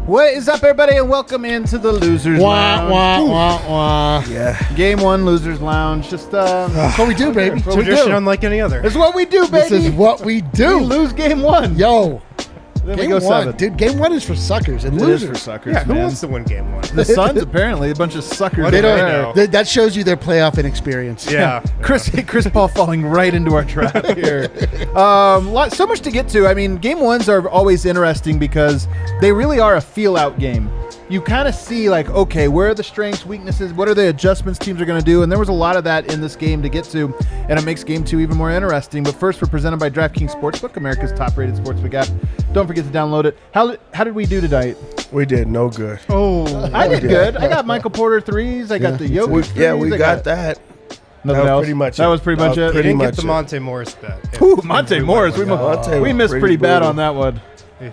What is up, everybody, and welcome into the Losers Lounge. Yeah. Game 1, Losers Lounge. Just That's what we do, baby. Tradition unlike any other. It's what we do, baby. This is what we do. We lose Game 1. Yo. Then we Game go 1. 7. Dude, Game 1 is for suckers and It is losers. for suckers, Yeah, who man. wants to win game 1? The Suns, apparently. A bunch of suckers. What They do over I there. know? That shows you their playoff inexperience. Yeah. Chris Paul falling right into our trap here. So much to get to. I mean, Game 1s are always interesting because they really are a feel-out game. You kind of see, like, okay, where are the strengths, weaknesses, what are the adjustments teams are going to do? And there was a lot of that in this game to get to, and it makes Game 2 even more interesting. But first, we're presented by DraftKings Sportsbook, America's top-rated sportsbook app. Don't forget to download it. How did we do tonight? We did no good. Oh. I did good. I got Michael Porter threes. I got the Jokic threes. We I got that. Nothing was else? pretty much That it. was pretty much That was it. We didn't much get the it. Monte Morris bet. Ooh, Monte Morris. We Monte missed was pretty bad brutal. on that one.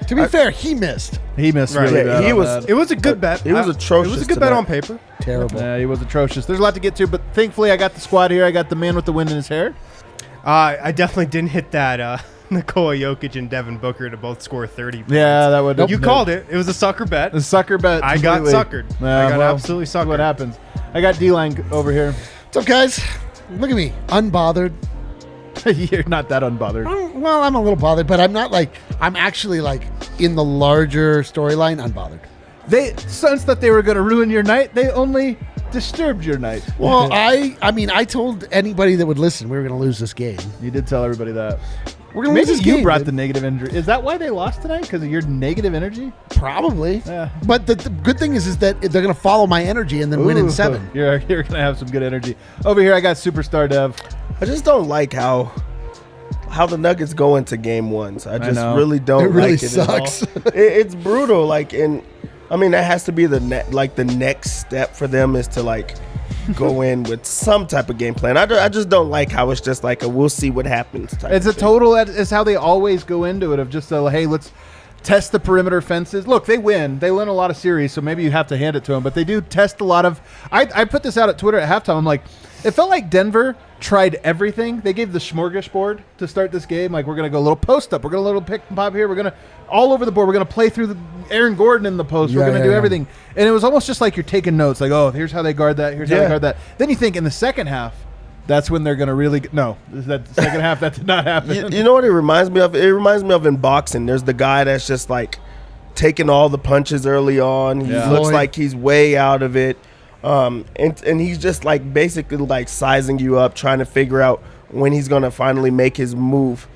To be fair, he missed. He missed Right. really Yeah, bad he on was- that. It was a good bet. He was atrocious It was a good bet tonight. on paper. Terrible. Yeah, he was atrocious. There's a lot to get to, but thankfully I got the squad here. I got the man with the wind in his hair. I definitely didn't hit that Nikola Jokic and Devin Booker to both score 30 points. Yeah, that would. You called it. It was a sucker bet. a sucker bet. I got completely. suckered. Yeah, I got well, absolutely that's what suckered. happens. I got D-line over here. What's up, guys? Look at me. Unbothered. You're not that unbothered. Well, I'm a little bothered, but I'm not like, I'm actually like in the larger storyline, unbothered. They sensed that they were going to ruin your night. They only disturbed your night. Well, I mean, I told anybody that would listen we were going to lose this game. You did tell everybody that. We're going to lose Maybe this you game. brought dude. the negative energy. Is that why they lost tonight? Because of your negative energy? Probably. Yeah. But the good thing is that they're going to follow my energy and then win in Ooh, 7. You're going to have some good energy. Over here, I got Superstar Dev. I just don't like how the Nuggets go into game 1s. I just know. really don't It really like it at all. sucks. It's brutal. Like, I mean, that has to be the next step for them is to like go in with some type of game plan. I just don't like how it's just like a we'll see what happens type It's a of thing. total. It's how they always go into it of just hey, let's test the perimeter fences. Look, they win. They win a lot of series, so maybe you have to hand it to them. But they do test a lot of. I put this out at Twitter at halftime. I'm like, it felt like Denver tried everything. They gave the smorgasbord to start this game. Like, we're going to go a little post up. We're going to little pick and pop here. We're going to all over the board. We're going to play through the Aaron Gordon in the post. We're Yeah, going to do yeah. everything. And it was almost just like you're taking notes. Like, oh, here's how they guard that. Here's how they Yeah. guard that. Then you think in the second half, that's when they're going to really no. That second half, that did not happen. You know what it reminds me of? It reminds me of in boxing. There's the guy that's just like taking all the punches early on. He Yeah. looks Floyd. like he's way out of it. And he's just like basically like sizing you up, trying to figure out when he's going to finally make his move.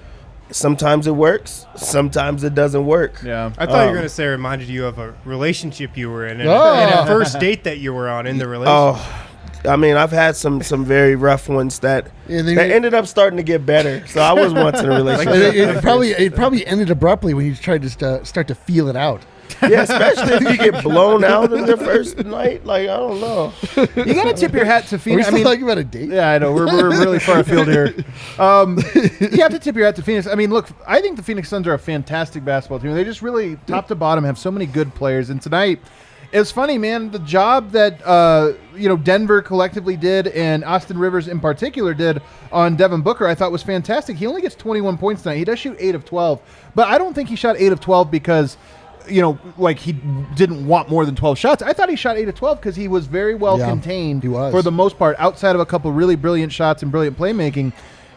Sometimes it works. Sometimes it doesn't work. Yeah. I thought you were going to say it reminded you of a relationship you were in and, Oh. and a first date that you were on in the relationship. Oh, I mean, I've had some very rough ones that And then ended up starting to get better. So I was once in a relationship. it probably ended abruptly when you tried to start to feel it out. Yeah, especially if you get blown out in the first night. Like, I don't know. You got to tip your hat to Are we Phoenix. I still mean, talking about a date? yeah, I know. We're really far afield here. You have to tip your hat to Phoenix. I mean, look, I think the Phoenix Suns are a fantastic basketball team. They just really, top to bottom, have so many good players. And tonight, it's funny, man, the job that Denver collectively did and Austin Rivers in particular did on Devin Booker, I thought was fantastic. He only gets 21 points tonight. He does shoot 8 of 12. But I don't think he shot 8 of 12 because like he didn't want more than 12 shots. I thought he shot 8 of 12 because he was very well Yeah, contained he was. for the most part, outside of a couple really brilliant shots and brilliant playmaking.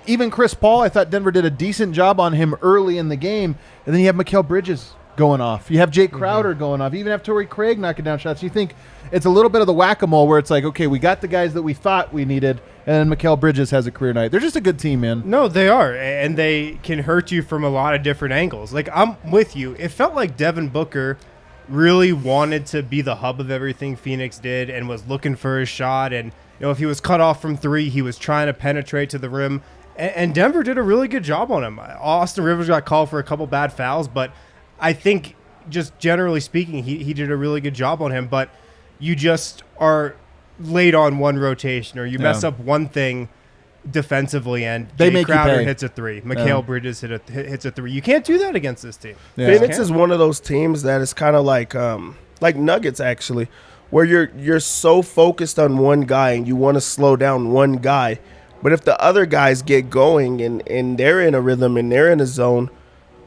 Even Chris Paul, I thought Denver did a decent job on him early in the game. And then you have Mikal Bridges going off. You have Jake Crowder going off. You even have Torrey Craig knocking down shots. You think it's a little bit of the whack-a-mole where it's like, okay, we got the guys that we thought we needed, and then Mikal Bridges has a career night. They're just a good team, man. No, they are, and they can hurt you from a lot of different angles. Like, I'm with you. It felt like Devin Booker really wanted to be the hub of everything Phoenix did and was looking for his shot. And, if he was cut off from 3, he was trying to penetrate to the rim. And Denver did a really good job on him. Austin Rivers got called for a couple bad fouls, but I think just generally speaking, he did a really good job on him. But you just are late on one rotation or you mess up one thing defensively and They Jay make you Crowder pay. hits a 3. Mikal Bridges hits a 3. You can't do that against this team. Yeah. Phoenix is one of those teams that is kind of like Nuggets actually, where you're so focused on one guy and you want to slow down one guy, but if the other guys get going and they're in a rhythm and they're in a zone,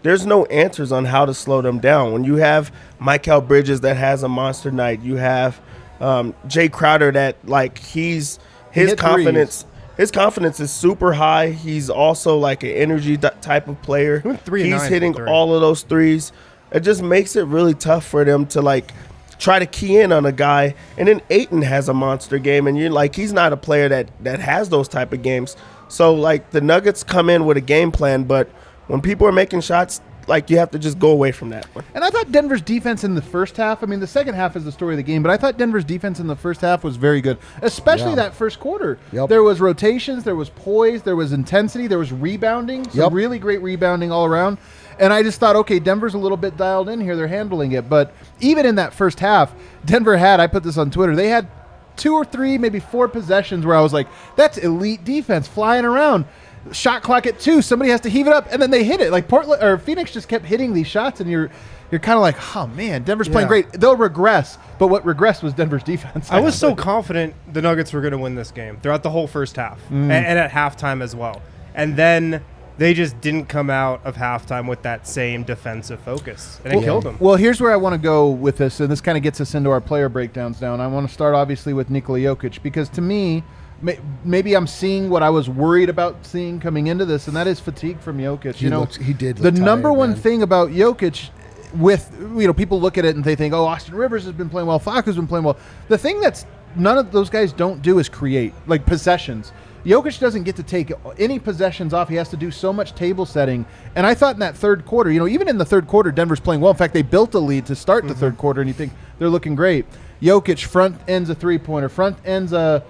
there's no answers on how to slow them down. When you have Mikal Bridges that has a monster night, you have Jay Crowder that like his confidence. Threes. His confidence is super high. He's also like an energy type of player. He's hitting all of those threes. It just makes it really tough for them to like try to key in on a guy. And then Ayton has a monster game, and you're like, he's not a player that has those type of games. So like the Nuggets come in with a game plan, but when people are making shots, like you have to just go away from that one. And I thought Denver's defense in the first half, I mean, the second half is the story of the game, but I thought Denver's defense in the first half was very good, especially that first quarter. Yep. There was rotations, there was poise, there was intensity, there was rebounding, some really great rebounding all around. And I just thought, okay, Denver's a little bit dialed in here. They're handling it. But even in that first half, Denver had, I put this on Twitter, they had 2 or 3, maybe 4 possessions where I was like, that's elite defense flying around. Shot clock at 2, somebody has to heave it up, and then they hit it. Like Portland or Phoenix just kept hitting these shots, and you're kind of like, oh man, Denver's playing great. They'll regress, but what regressed was Denver's defense. I was so confident the Nuggets were going to win this game throughout the whole first half and at halftime as well. And then they just didn't come out of halftime with that same defensive focus, and it killed them. Well, here's where I want to go with this, and this kind of gets us into our player breakdowns now. And I want to start obviously with Nikola Jokic, because to me, maybe I'm seeing what I was worried about seeing coming into this, and that is fatigue from Jokic. He did. The Look number tired, one man. thing about Jokic, with people look at it and they think, oh, Austin Rivers has been playing well, Facu's been playing well. The thing that's none of those guys don't do is create like possessions. Jokic doesn't get to take any possessions off. He has to do so much table setting. And I thought in that third quarter, even in the third quarter, Denver's playing well. In fact, they built a lead to start the third quarter, and you think they're looking great. Jokic front ends a three-pointer, front ends a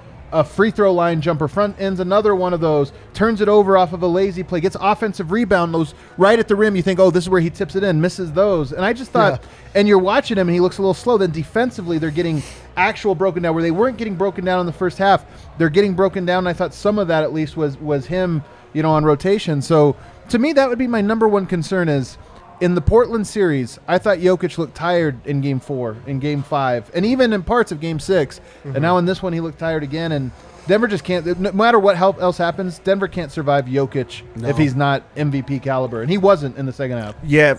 free throw line jumper, front ends another one of those, turns it over off of a lazy play, gets offensive rebound, those right at the rim. You think, oh, this is where he tips it in, misses those. And I just thought, and you're watching him and he looks a little slow. Then defensively, they're getting actual broken down where they weren't getting broken down in the first half. They're getting broken down. And I thought some of that at least was him, on rotation. So to me, that would be my number one concern is, in the Portland series, I thought Jokic looked tired in Game 4, in Game 5, and even in parts of Game 6. And now in this one, he looked tired again. And Denver just can't, no matter what else happens, Denver can't survive Jokic if he's not MVP caliber. And he wasn't in the second half. Yeah,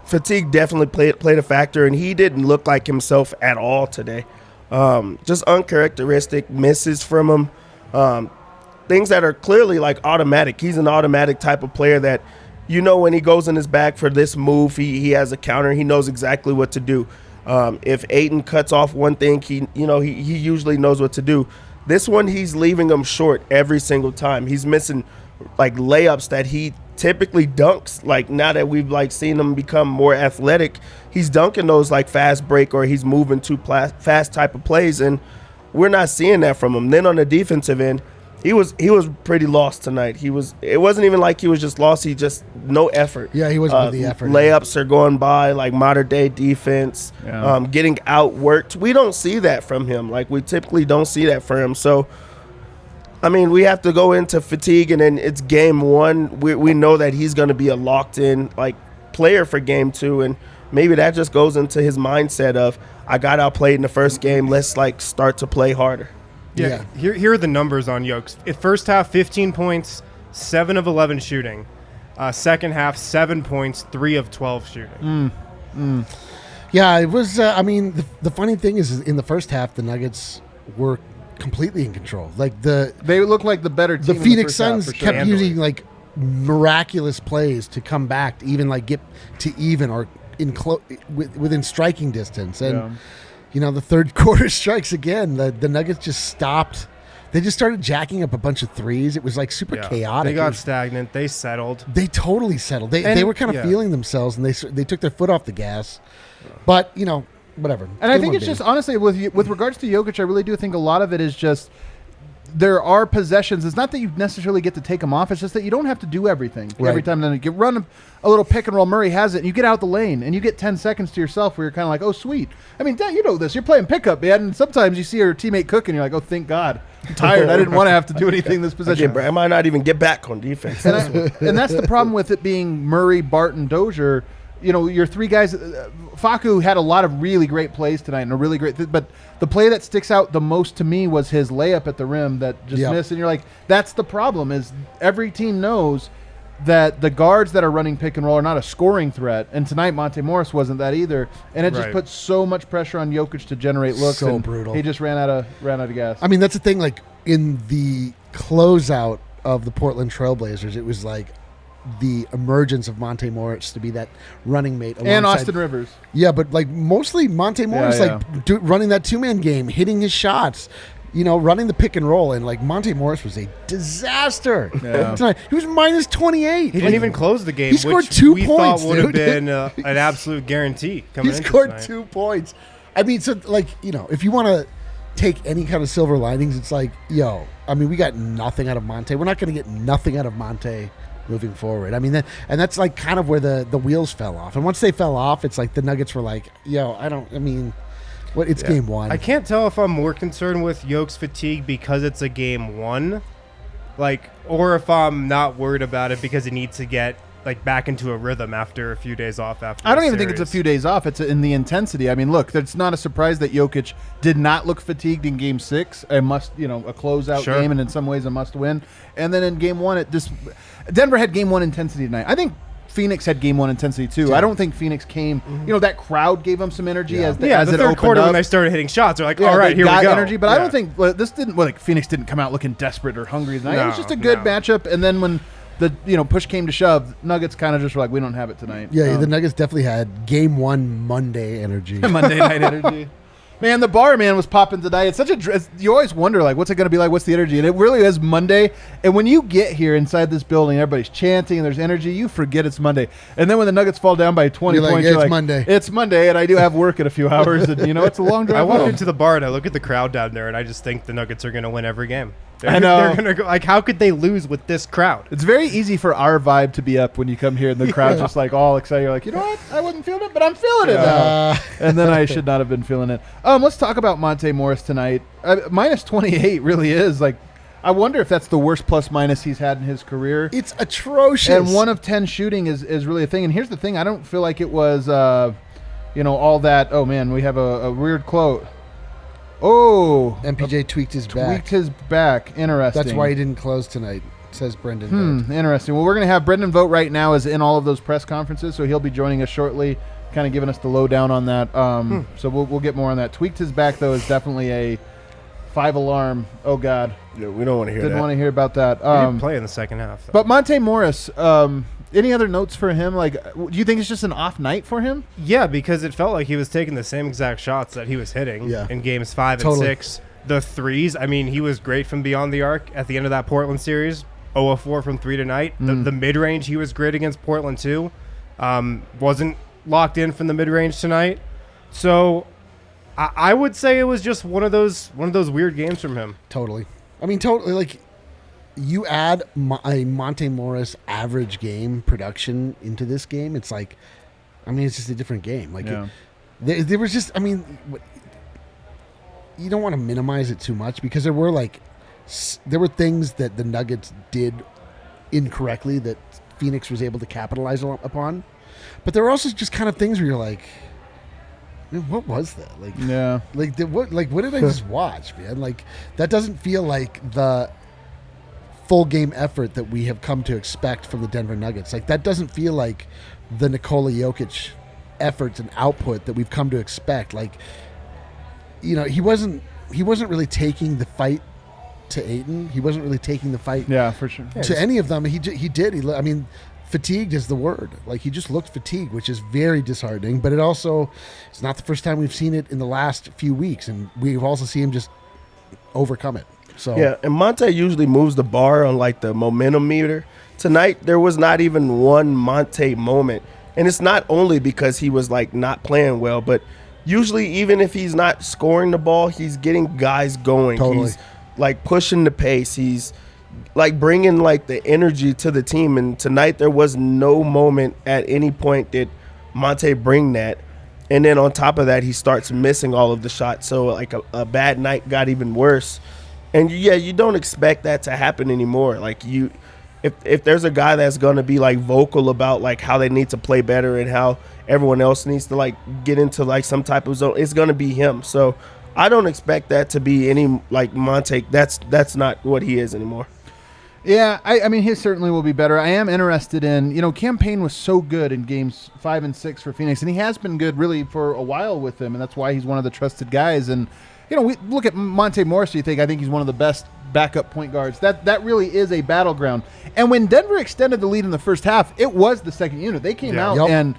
fatigue definitely played a factor, and he didn't look like himself at all today. Just uncharacteristic misses from him. Things that are clearly like automatic. He's an automatic type of player that, when he goes in his bag for this move, he has a counter. He knows exactly what to do. If Ayton cuts off one thing, he usually knows what to do. This one, he's leaving him short every single time. He's missing like layups that he typically dunks. Like now that we've like seen him become more athletic, he's dunking those like fast break or he's moving too fast type of plays, and we're not seeing that from him. Then on the defensive end, He was pretty lost tonight. It wasn't even like he was just lost. He just no effort. Yeah, he wasn't with the effort. Layups are going by, like modern day defense, getting outworked. We don't see that from him. Like we typically don't see that from him. So, I mean, we have to go into fatigue, and then it's Game 1. We know that he's going to be a locked in like player for Game 2, and maybe that just goes into his mindset of I got outplayed in the first game. Let's like start to play harder. Yeah. Here are the numbers on Jokes. First half, 15 points, 7 of 11 shooting. Second half, 7 points, 3 of 12 shooting. Yeah, it was. The funny thing is, in the first half, the Nuggets were completely in control. Like they look like the better team. The Phoenix in the first Suns half, for sure. kept using like miraculous plays to come back to even like get to even or within striking distance. And the third quarter strikes again. The Nuggets just stopped. They just started jacking up a bunch of threes. It was like super chaotic. They got stagnant. They settled. They totally settled. They were kind of feeling themselves, and they took their foot off the gas. But whatever. And I think it's just honestly with regards to Jokic, I really do think a lot of it is just there are possessions. It's not that you necessarily get to take them off. It's just that you don't have to do everything every time. Then you run a little pick and roll. Murray has it, and you get out the lane, and you get 10 seconds to yourself where you're kind of like, oh, sweet. I mean, you know this. You're playing pickup, man. And sometimes you see your teammate cooking, you're like, oh, thank God. I'm tired. I didn't want to have to do anything this possession. I might not even get back on defense. And that's the problem with it being Murray, Barton, Dozier. Your three guys. Facu had a lot of really great plays tonight, and a really great. But the play that sticks out the most to me was his layup at the rim that just missed. And you're like, that's the problem. Is every team knows that the guards that are running pick and roll are not a scoring threat. And tonight, Monte Morris wasn't that either. And it just Right. puts so much pressure on Jokic to generate looks. So and brutal. He just ran out of gas. I mean, that's the thing. Like in the closeout of the Portland Trailblazers, it was like the emergence of Monte Morris to be that running mate. And alongside- Austin Rivers. Yeah, but like mostly Monte Morris, yeah. like running that 2-man game, hitting his shots, running the pick and roll. And like Monte Morris was a disaster Yeah. tonight. He was minus 28. He didn't even close the game. he scored which 2 we points, thought would have dude. been an absolute guarantee coming He into scored tonight. 2 points. I mean, so like if you want to take any kind of silver linings, it's like, we got nothing out of Monte. We're not going to get nothing out of Monte moving forward. I mean, that's like kind of where the wheels fell off. And once they fell off, it's like the Nuggets were like, it's game one. I can't tell if I'm more concerned with Yoke's fatigue because it's a game one, or if I'm not worried about it because he needs to get back into a rhythm after a few days off. After I don't the even think it's a series. few days off. It's in the intensity. I mean, look, it's not a surprise that Jokic did not look fatigued in Game 6. A closeout Sure. game, and in some ways a must win. And then in Game 1, Denver had Game 1 intensity tonight. I think Phoenix had Game 1 intensity too. I don't think Phoenix came. That crowd gave them some energy as The it third opened quarter up. when they started hitting shots, they're like, Yeah, all right, they here got we go. energy, but I Yeah. don't think Phoenix didn't come out looking desperate or hungry tonight. It was No, just a good no. matchup. And then when the push came to shove, Nuggets kind of just were like, we don't have it tonight. Yeah, the Nuggets definitely had game 1 Monday energy. Monday night energy. Man, the bar, was popping tonight. It's such you always wonder, what's it going to be like? What's the energy? And it really is Monday. And when you get here inside this building, everybody's chanting and there's energy, you forget it's Monday. And then when the Nuggets fall down by 20 You're like, points, "Yeah, you're it's like, Monday." It's Monday, and I do have work in a few hours. And, it's a long drive I walk home. into the bar and I look at the crowd down there, and I just think the Nuggets are going to win every game. I know. They're going to go. How could they lose with this crowd? It's very easy for our vibe to be up when you come here and the crowd's just all excited. You're like, you know what? I wasn't feeling it, but I'm feeling it now. And then I should not have been feeling it. Let's talk about Monte Morris tonight. Minus 28 really is I wonder if that's the worst plus minus he's had in his career. It's atrocious. And 1 of 10 shooting is really a thing. And here's the thing. I don't feel like it was, all that. Oh, man, we have a weird quote. Oh. MPJ tweaked his back. Tweaked his back. Interesting. That's why he didn't close tonight, says Brendan. Vogt. Interesting. Well, we're going to have Brendan Vogt right now is in all of those press conferences, so he'll be joining us shortly, kind of giving us the lowdown on that. So we'll get more on that. Tweaked his back, though, is definitely a 5-alarm. Oh, God. Yeah, we don't want to hear Didn't that. want to hear about that. He didn't play in the second half. Though. But Monte Morris, any other notes for him? Do you think it's just an off night for him? Yeah, because it felt like he was taking the same exact shots that he was hitting in games 5 and 6. The threes, he was great from beyond the arc at the end of that Portland series. 0 of 4 from 3 tonight. The mid-range, he was great against Portland too. Wasn't locked in from the mid-range tonight. So I would say it was just one of those weird games from him. Totally. Totally. You add a Monte Morris average game production into this game, it's it's just a different game. There was just, you don't want to minimize it too much because there were things that the Nuggets did incorrectly that Phoenix was able to capitalize upon, but there were also just kind of things where you're like, man, what was that? What did I just watch, man? That doesn't feel like the full game effort that we have come to expect from the Denver Nuggets. That doesn't feel like the Nikola Jokic efforts and output that we've come to expect. He wasn't really taking the fight to Ayton. He wasn't really taking the fight for sure. to any of them. He did. Fatigued is the word. He just looked fatigued, which is very disheartening. But it's not the first time we've seen it in the last few weeks, and we've also seen him just overcome it. So Yeah, and Monte usually moves the bar on the momentum meter. Tonight there was not even one Monte moment, and it's not only because he was not playing well, but usually even if he's not scoring the ball, he's getting guys going. Totally. He's pushing the pace. He's bringing the energy to the team. And tonight there was no moment at any point that Monte bring that. And then on top of that, he starts missing all of the shots. So a bad night got even worse. And you don't expect that to happen anymore. If there's a guy that's going to be vocal about how they need to play better and how everyone else needs to get into some type of zone, it's going to be him. So I don't expect that to be any Monte. That's not what he is anymore. Yeah, I mean, he certainly will be better. I am interested in, Cam Payne was so good in games 5 and 6 for Phoenix, and he has been good really for a while with them, and that's why he's one of the trusted guys. And, we look at Monte Morris, I think he's one of the best backup point guards. That really is a battleground. And when Denver extended the lead in the first half, it was the second unit. They came out and,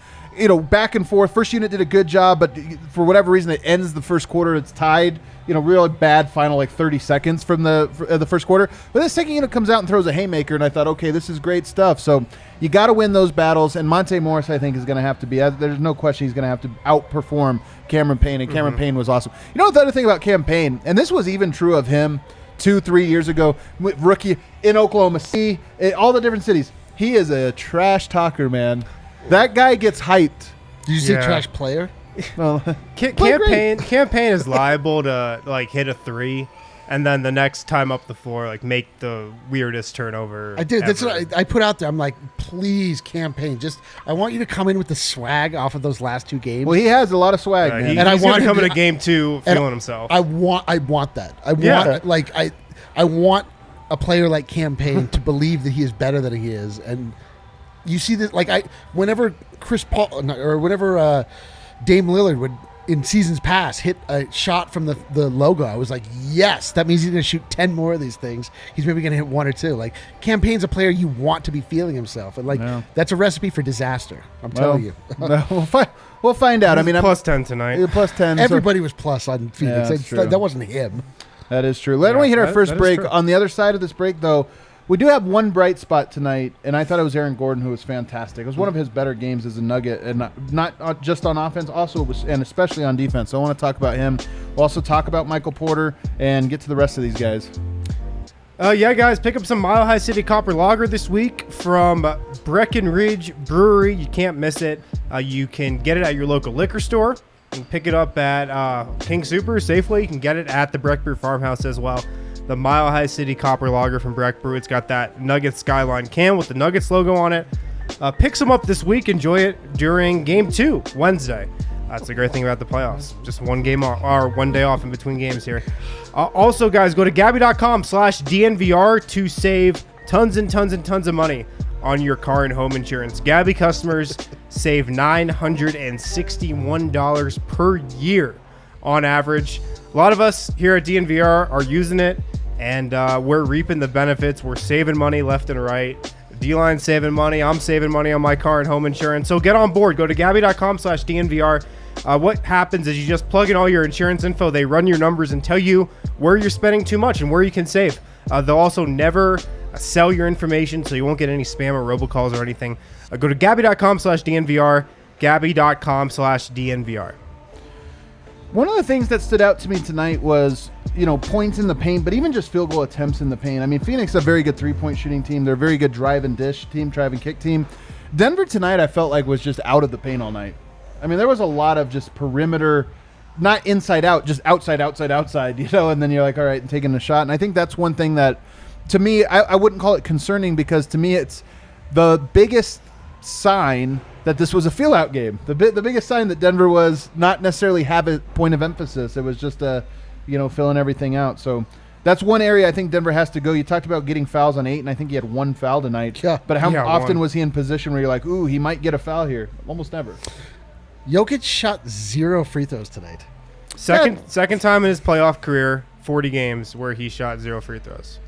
back and forth. First unit did a good job, but for whatever reason, it ends the first quarter. It's tied. Really bad final 30 seconds from the first quarter. But the second unit comes out and throws a haymaker, and I thought, okay, this is great stuff. So you got to win those battles, and Monte Morris, I think, is going to have to be. There's no question he's going to have to outperform Cameron Payne, and Cameron Payne was awesome. The other thing about Cam Payne, and this was even true of him 2-3 years ago, rookie in Oklahoma City, all the different cities. He is a trash talker, man. That guy gets hyped. Did you say trash player? Well, Cam Payne is liable to hit a three, and then the next time up the floor make the weirdest turnover. I did. Ever. That's what I put out there. I'm like, please, Cam Payne, I want you to come in with the swag off of those last 2 games. well, he has a lot of swag, man. He's going to come into game 2 feeling himself. I want that. I want a player like Cam Payne to believe that he is better than he is, and you see that whenever Chris Paul or whenever Dame Lillard would in seasons past hit a shot from the logo, I was like, yes, that means he's going to shoot 10 more of these things. He's maybe going to hit 1 or 2. Cam Payne's a player you want to be feeling himself, and that's a recipe for disaster. I'm telling you. We'll find out. I mean, plus 10 tonight. Plus 10. Everybody was plus on Phoenix. Yeah, that wasn't him. That is true. Let me hit our first break. On the other side of this break, though, we do have one bright spot tonight, and I thought it was Aaron Gordon, who was fantastic. It was one of his better games as a Nugget, and not just on offense, also and especially on defense. So I want to talk about him. We'll also talk about Michael Porter and get to the rest of these guys. Guys, pick up some Mile High City Copper Lager this week from Breckenridge Brewery. You can't miss it. You can get it at your local liquor store. You can pick it up at King Super, Safeway. You can get it at the Breck Brew Farmhouse as well. The Mile High City Copper Lager from Breck Brew. It's got that Nuggets Skyline can with the Nuggets logo on it. Pick some up this week. Enjoy it during Game 2, Wednesday. That's the great thing about the playoffs. Just one game or 1 day off in between games here. Also, guys, go to Gabby.com/DNVR to save tons and tons and tons of money on your car and home insurance. Gabby customers save $961 per year on average. A lot of us here at DNVR are using it, and we're reaping the benefits. We're saving money left and right. D-Line's saving money. I'm saving money on my car and home insurance. So get on board. Go to Gabby.com/DNVR. What happens is you just plug in all your insurance info. They run your numbers and tell you where you're spending too much and where you can save. They'll also never sell your information, so you won't get any spam or robocalls or anything. Go to Gabby.com/DNVR. Gabby.com/DNVR. One of the things that stood out to me tonight was, points in the paint, but even just field goal attempts in the paint. I mean, Phoenix is a very good three-point shooting team. They're a very good drive and dish team, drive and kick team. Denver tonight, I felt like, was just out of the paint all night. I mean, there was a lot of just perimeter, not inside out, just outside, and then you're like, all right, and taking a shot. And I think that's one thing that, to me, I wouldn't call it concerning, because to me it's the biggest sign that this was a feel-out game. The biggest sign that Denver was not necessarily have a point of emphasis. It was just filling everything out. So that's one area I think Denver has to go. You talked about getting fouls on 8, and I think he had 1 foul tonight. Yeah. But how often one. was he in position where you're like, ooh, he might get a foul here? Almost never. Jokic shot 0 free throws tonight. Second time in his playoff career, 40 games, where he shot 0 free throws.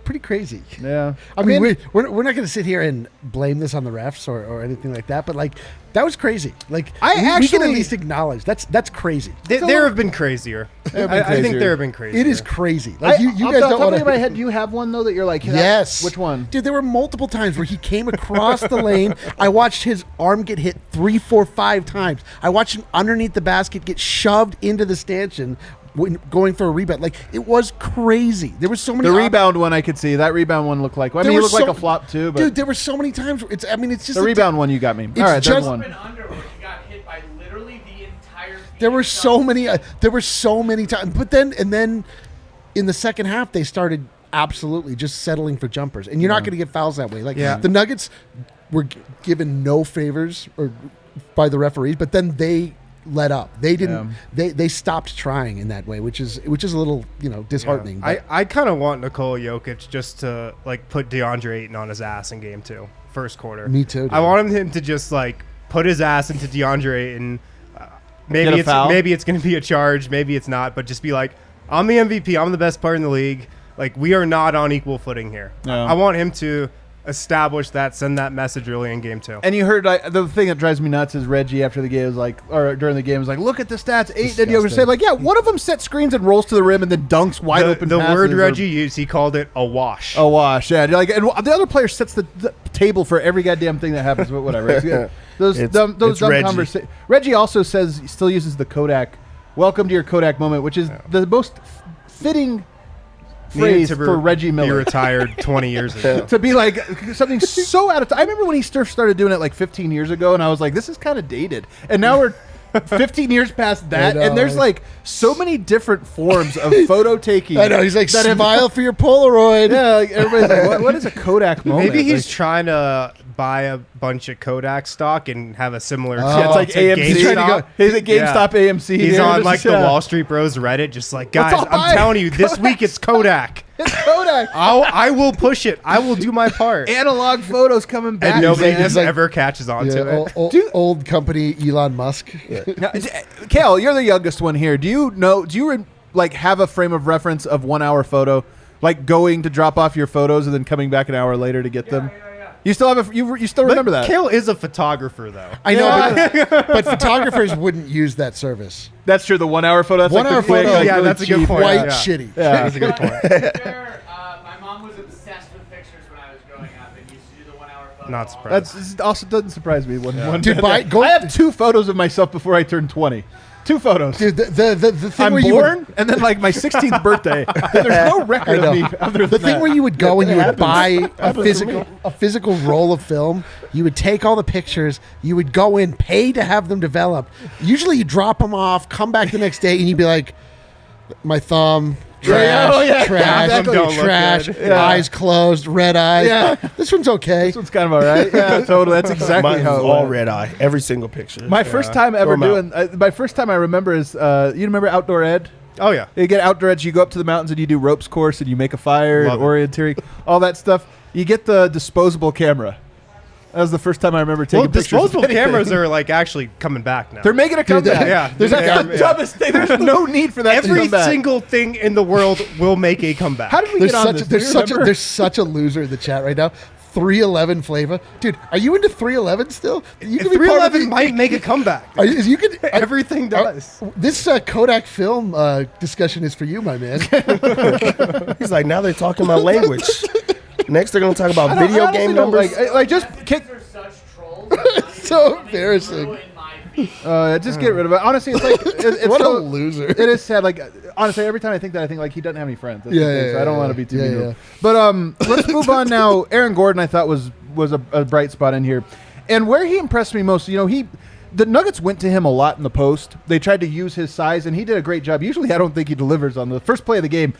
Pretty crazy. Yeah. I mean, we're not going to sit here and blame this on the refs or anything like that, but that was crazy. We can at least acknowledge that's crazy. There have been crazier. I think there have been crazier. It is crazy. You guys don't want to. My head, do you have one though that you're like? Yes. Which one? Dude, there were multiple times where he came across the lane. I watched his arm get hit 3, 4, 5 times. I watched him underneath the basket get shoved into the stanchion when going for a rebound. It was crazy. There were so many. The rebound one I could see. That rebound one looked like. I mean, it looked like a flop too. But dude, there were so many times. It's just the rebound one. You got me. All right, there's one. There were so many. There were so many times. But then in the second half, they started absolutely just settling for jumpers, and you're not going to get fouls that way. The Nuggets were given no favors by the referees, but then they let up. They didn't. They stopped trying in that way, which is a little disheartening. Yeah. I kind of want Nikola Jokic just to like put DeAndre Ayton on his ass in game 2, first quarter. Me too. Dude. I want him to just like put his ass into DeAndre Ayton. Maybe it's going to be a charge, maybe it's not, but just be like, I'm the MVP, I'm the best player in the league. Like, we are not on equal footing here. No. I want him to establish that, send that message early in game 2. And you heard the thing that drives me nuts is Reggie after the game was like, or during the game was like, look at the stats. Ayton and Jokic say like, yeah, one of them set screens and rolls to the rim and then dunks wide open. The passes word Reggie used, he called it a wash. A wash, yeah. Like, and the other player sets the table for every goddamn thing that happens. But whatever. It's good. Those dumb Reggie. conversations. Reggie also still uses the Kodak. Welcome to your Kodak moment, which is the most fitting phrase for Reggie Miller. He retired 20 years ago. To be like something so out of time. I remember when he started doing it like 15 years ago, and I was like, this is kind of dated. And now we're 15 years past that, and there's like so many different forms of photo taking. I know. He's like, smile for your Polaroid. Yeah, like, everybody's like, what is a Kodak moment? Maybe he's trying to buy a bunch of Kodak stock and have a similar. Yeah, it's like AMC. He's at GameStop AMC. He's on like the Wall Street Bros Reddit, just like, guys, I'm telling you, this week it's Kodak. It's Kodak. I will push it. I will do my part. Analog photos coming back. And nobody ever catches on to it. Old company Elon Musk. Now, Kale, you're the youngest one here. Do you like have a frame of reference of 1 hour photo, like going to drop off your photos and then coming back an hour later to get them? You still have you still remember that? Kale is a photographer, though. I know, but photographers wouldn't use that service. That's true. The 1 hour photo. That's 1 hour photo. Like yeah, really that's a good point. Quite shitty. Yeah, that's a good point. My mom was obsessed with pictures when I was growing up and used to do the 1 hour photo. Not surprised. That's also doesn't surprise me. Dude, I have 2 photos of myself before I turned 20. 2 photos. Dude, the thing I'm where born, and then like my 16th birthday. There's no record of me other than the thing that. where you would go and you would buy a physical roll of film. You would take all the pictures. You would go in, pay to have them developed. Usually, you drop them off, come back the next day, and you'd be like, "My thumb." Trash, trash, eyes closed, red eyes. Yeah. This one's okay. This one's kind of all right. Yeah, totally. That's exactly Mine how was it all went. red eye. Every single picture. My first time ever doing. My first time I remember is. You remember Outdoor Ed? Oh yeah. You get Outdoor Ed. You go up to the mountains and you do ropes course and you make a fire and orienteering, all that stuff. You get the disposable camera. That was the first time I remember taking pictures. Disposable cameras are like actually coming back now. They're making a comeback. Yeah, that's the dumbest thing. There's no need for that. Every single thing in the world will make a comeback. How did we get on this? There's such a loser in the chat right now. 311 flavor, dude. Are you into 311 still? You can 311 might make a comeback. You can. Everything does. This Kodak film discussion is for you, my man. He's like, now they're talking my language. Next, they're going to talk about video game numbers. Like just kick. Are such trolls. So embarrassing. Just get rid of it. Honestly, it's like it's what so, a loser. It is sad. Like honestly, every time I think that, I think like he doesn't have any friends. That's the thing, so I don't want to be too mean to him. But let's move on now. Aaron Gordon, I thought was a bright spot in here, and where he impressed me most, the Nuggets went to him a lot in the post. They tried to use his size, and he did a great job. Usually, I don't think he delivers on the first play of the game.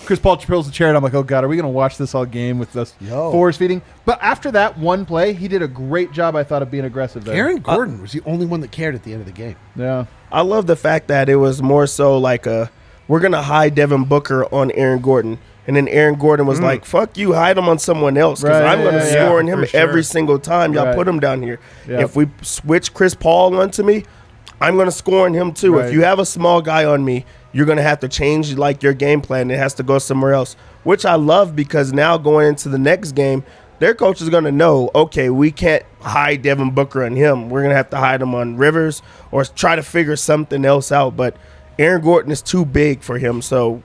Chris Paul pulls the chair, and I'm like, oh, God, are we going to watch this all game with us force feeding? But after that one play, he did a great job, I thought, of being aggressive there. Aaron Gordon was the only one that cared at the end of the game. Yeah. I love the fact that it was more so like we're going to hide Devin Booker on Aaron Gordon. And then Aaron Gordon was like, fuck you, hide him on someone else. Because I'm going to score on him every single time y'all put him down here. Yep. If we switch Chris Paul onto me, I'm going to score on him too. If you have a small guy on me, you're going to have to change like your game plan. It has to go somewhere else, which I love because now going into the next game, their coach is going to know, okay, we can't hide Devin Booker on him. We're going to have to hide him on Rivers or try to figure something else out. But Aaron Gordon is too big for him, so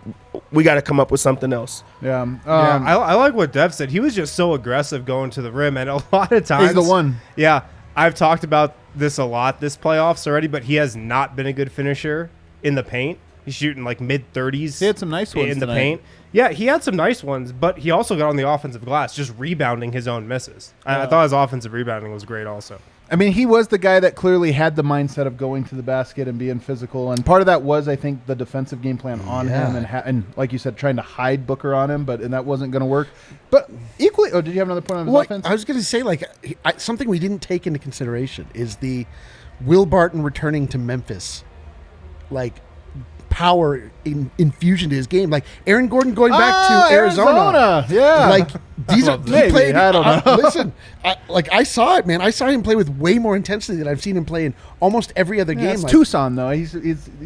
we got to come up with something else. Yeah. I like what Dev said. He was just so aggressive going to the rim, and a lot of times he's the one. Yeah, I've talked about this a lot this playoffs already, but he has not been a good finisher in the paint. He's shooting like mid-30s. He had some nice ones in the tonight. paint. Yeah, he had some nice ones, but he also got on the offensive glass, just rebounding his own misses. I thought his offensive rebounding was great also. I mean, he was the guy that clearly had the mindset of going to the basket and being physical, and part of that was, I think, the defensive game plan on him, and like you said, trying to hide Booker on him, and that wasn't going to work. But equally, did you have another point on his offense? I was going to say, something we didn't take into consideration is Will Barton returning to Memphis, like power infusion to his game, like Aaron Gordon going back to Arizona. Yeah, Like these are Maybe, he played. I don't know. Listen, I saw it, man. I saw him play with way more intensity than I've seen him play in almost every other game. It's Like, Tucson though. He's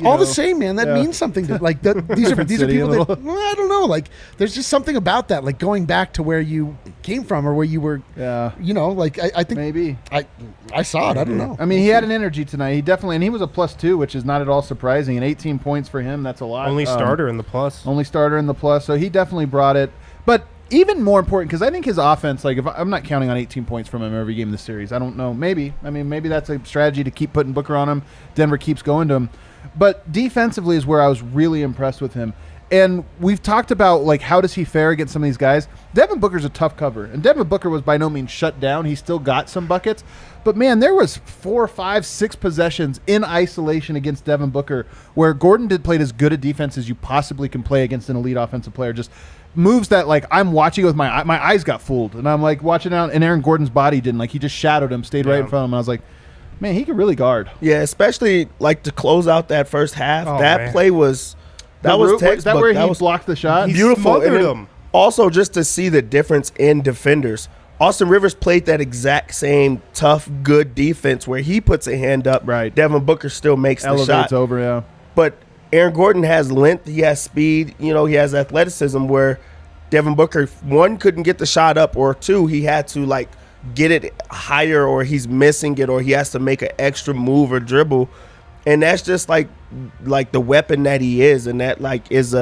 all the same, man. That yeah. means something. These are Different these are city a people little. that I don't know. Like there's just something about that, like going back to where you came from or where you were. Yeah. Like I think Maybe. I saw it. I don't know. I mean, he had an energy tonight. He definitely, and he was a +2, which is not at all surprising. And 18 points for him, that's a lot. Only starter in the plus. Only starter in the plus, so he definitely brought it. But even more important, because I think his offense, like, if I'm not counting on 18 points from him every game in the series. I don't know. Maybe. I mean, maybe that's a strategy to keep putting Booker on him. Denver keeps going to him. But defensively is where I was really impressed with him. And we've talked about, like, how does he fare against some of these guys? Devin Booker's a tough cover. And Devin Booker was by no means shut down. He still got some buckets. But, man, there was 4, 5, 6 possessions in isolation against Devin Booker where Gordon played as good a defense as you possibly can play against an elite offensive player. Just moves that, like, I'm watching it with my eyes got fooled. And I'm, like, watching out, and Aaron Gordon's body didn't. Like, he just shadowed him, stayed right in front of him. And I was like, man, he can really guard. Yeah, especially like to close out that first half. Oh, that man. play was Is textbook. that where he was blocked the shot? He beautiful. smothered And then him. Also, just to see the difference in defenders. Austin Rivers played that exact same tough, good defense where he puts a hand up. Right. Devin Booker still makes the Elevates shot. over, yeah. But Aaron Gordon has length, he has speed, he has athleticism where Devin Booker, one, couldn't get the shot up, or two, he had to like get it higher, or he's missing it, or he has to make an extra move or dribble. And that's just like the weapon that he is, and that like is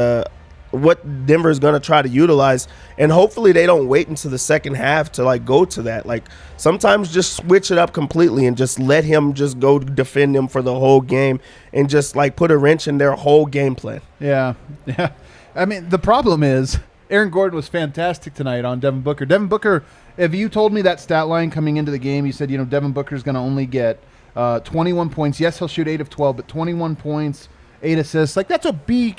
what Denver is going to try to utilize. And hopefully they don't wait until the second half to like go to that. Like sometimes just switch it up completely and just let him just go defend them for the whole game and just like put a wrench in their whole game plan. Yeah. I mean, the problem is Aaron Gordon was fantastic tonight on Devin Booker. Devin Booker, if you told me that stat line coming into the game, you said, Devin Booker's going to only get 21 points. Yes, he'll shoot 8 of 12, but 21 points, 8 assists. Like, that's a B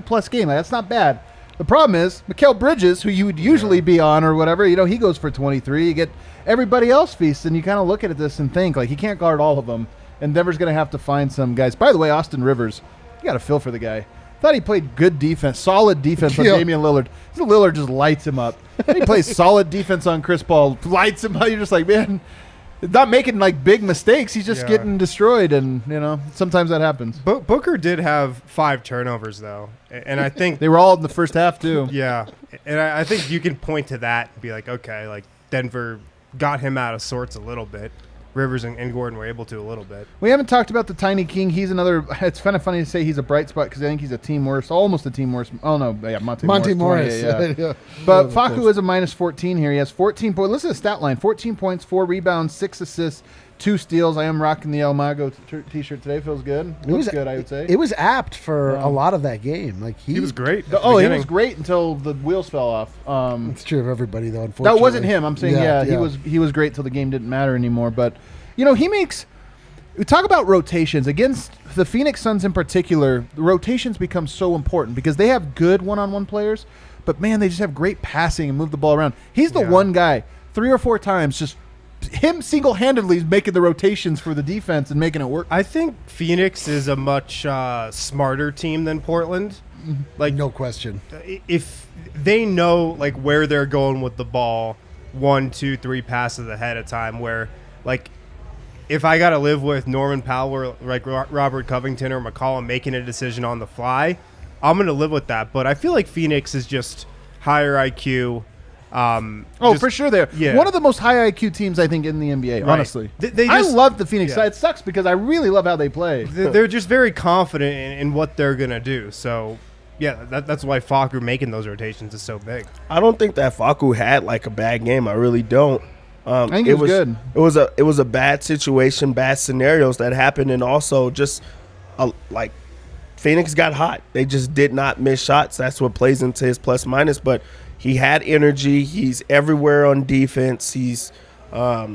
plus game. Like, that's not bad. The problem is Mikal Bridges, who you would usually be on or whatever, he goes for 23. You get everybody else feasts, and you kind of look at this and think, like, he can't guard all of them, and Denver's going to have to find some guys. By the way, Austin Rivers, you got to feel for the guy. Thought he played good defense, solid defense on Damian Lillard. Lillard just lights him up. He plays solid defense on Chris Paul, lights him up. You're just like, man, not making like big mistakes. He's just getting destroyed, and sometimes that happens. Booker did have 5 turnovers though, and I think they were all in the first half too. Yeah, and I think you can point to that and be like, okay, like Denver got him out of sorts a little bit. Rivers and Gordon were able to a little bit. We haven't talked about the Tiny King. He's another. It's kind of funny to say he's a bright spot because I think he's a team worst, almost a team worst. Oh no, yeah, Monte Morris. 28, yeah. But Facu is a -14 here. He has 14 points. Listen to the stat line: 14 points, 4 rebounds, 6 assists, 2 steals. I am rocking the El Mago t-shirt today. Feels good. Looks good, I would say. It was apt for a lot of that game. Like he was great. He was great until the wheels fell off. It's true of everybody though. Unfortunately, that wasn't him. I'm saying, he was great till the game didn't matter anymore. But he makes. We talk about rotations against the Phoenix Suns in particular. The rotations become so important because they have good one-on-one players, but man, they just have great passing and move the ball around. He's the one guy 3 or 4 times just. Him single-handedly is making the rotations for the defense and making it work. I think Phoenix is a much smarter team than Portland. Like no question. If they know like where they're going with the ball, 1, 2, 3 passes ahead of time, where like if I got to live with Norman Powell or like Robert Covington or McCollum making a decision on the fly, I'm going to live with that. But I feel like Phoenix is just higher IQ. For sure they're one of the most high IQ teams I think in the NBA, right. Honestly. I love the Phoenix side. It sucks because I really love how they play. They're just very confident in what they're going to do. So, yeah, that's why Facu making those rotations is so big. I don't think that Facu had like a bad game. I really don't. I think it was good. It was a bad situation, bad scenarios that happened, and also just like Phoenix got hot. They just did not miss shots. That's what plays into his plus minus. But he had energy. He's everywhere on defense. He's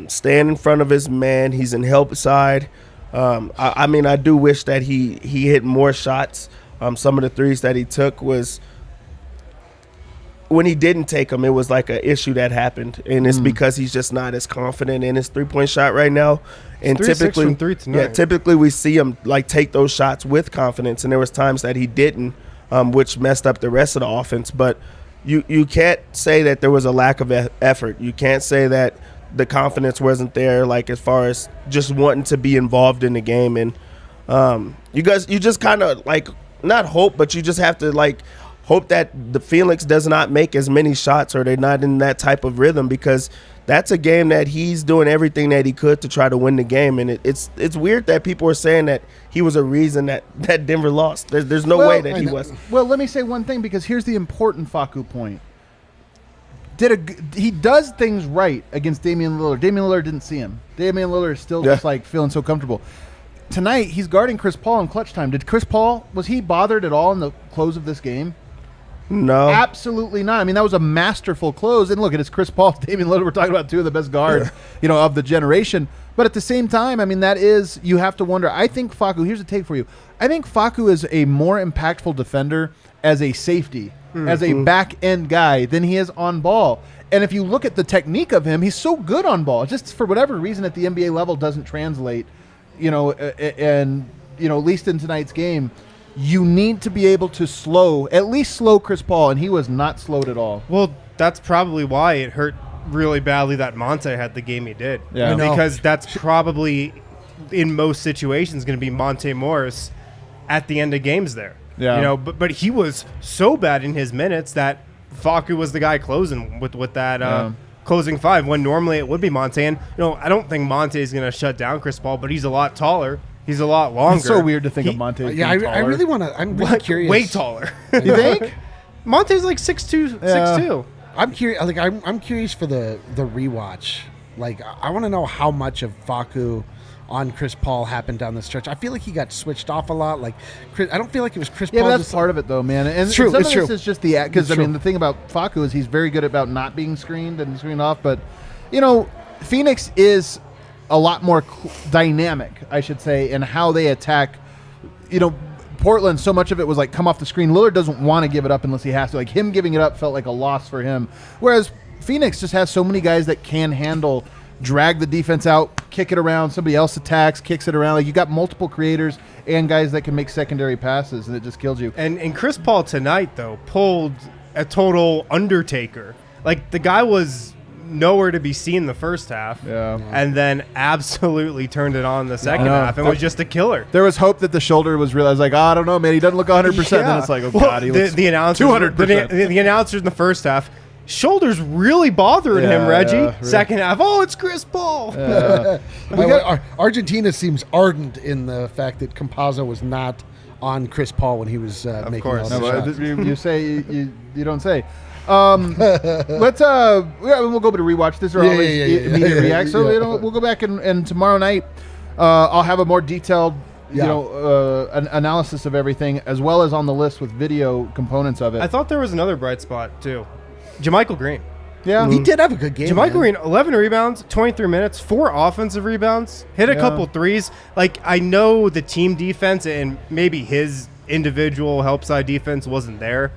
staying in front of his man. He's in help side. I mean, I do wish that he hit more shots. Some of the threes that he took was when he didn't take them, it was like an issue that happened, and it's because he's just not as confident in his 3-point shot right now. And 3-6 from three tonight. typically we see him like take those shots with confidence, and there was times that he didn't, which messed up the rest of the offense. But you can't say that there was a lack of effort. You can't say that the confidence wasn't there, like as far as just wanting to be involved in the game. And you just kind of like not hope, but you just have to like hope that the Phoenix does not make as many shots, or they're not in that type of rhythm, because that's a game that he's doing everything that he could to try to win the game. And it's weird that people are saying that he was a reason that Denver lost. There's no way that he was. Well, let me say one thing, because here's the important Facu point. He does things right against Damian Lillard. Damian Lillard didn't see him. Damian Lillard is still just like feeling so comfortable. Tonight, he's guarding Chris Paul in clutch time. Did Chris Paul, was he bothered at all in the close of this game? No. Absolutely not. I mean, that was a masterful close. And look, it's Chris Paul, Damian Lillard. We're talking about two of the best guards, of the generation. But at the same time, I mean, you have to wonder. I think Facu, here's a take for you. I think Facu is a more impactful defender as a safety, as a back-end guy than he is on ball. And if you look at the technique of him, he's so good on ball. Just for whatever reason at the NBA level doesn't translate, at least in tonight's game. You need to be able to at least slow Chris Paul, and he was not slowed at all. Well, that's probably why it hurt really badly that Monte had the game he did. Yeah. Because that's probably, in most situations, going to be Monte Morris at the end of games there. Yeah. But he was so bad in his minutes that Facu was the guy closing with that closing five, when normally it would be Monte. And, I don't think Monte is going to shut down Chris Paul, but he's a lot taller. He's a lot longer. It's so weird to think of Monte. I really want to. I'm really curious. Way taller. You think? Monte's like 6'2", 6'2". I'm curious. Like I'm curious for the rewatch. Like I want to know how much of Facu on Chris Paul happened down the stretch. I feel like he got switched off a lot. Like I don't feel like it was Chris Paul. Yeah, that's part of it though, man. And it's true. Some It's of true. this is just because the thing about Facu is he's very good about not being screened and screened off. But Phoenix is a lot more dynamic, I should say, in how they attack. Portland, so much of it was like come off the screen. Lillard doesn't want to give it up unless he has to. Like him giving it up felt like a loss for him. Whereas Phoenix just has so many guys that can handle, drag the defense out, kick it around. Somebody else attacks, kicks it around. Like you got multiple creators and guys that can make secondary passes, and it just kills you. And Chris Paul tonight, though, pulled a total Undertaker. Like the guy was nowhere to be seen the first half, and then absolutely turned it on the second half and was just a killer. There was hope that the shoulder was real. I was like, I don't know, man. He doesn't look 100%. Then it's like, God, he looks the announcers, 200%. The announcers in the first half, shoulders really bothering him, Reggie. Really. Second half, it's Chris Paul. Argentina seems ardent in the fact that Campazzo was not on Chris Paul when he was making all the shots. You say you don't say. Let's we'll go to rewatch. This are always immediate reacts. So we'll go back and tomorrow night I'll have a more detailed an analysis of everything, as well as on the list with video components of it. I thought there was another bright spot too. JaMychal Green. Yeah, he did have a good game. JaMychal Green, 11 rebounds, 23 minutes, 4 offensive rebounds, hit a couple threes. Like, I know the team defense and maybe his individual help side defense wasn't there,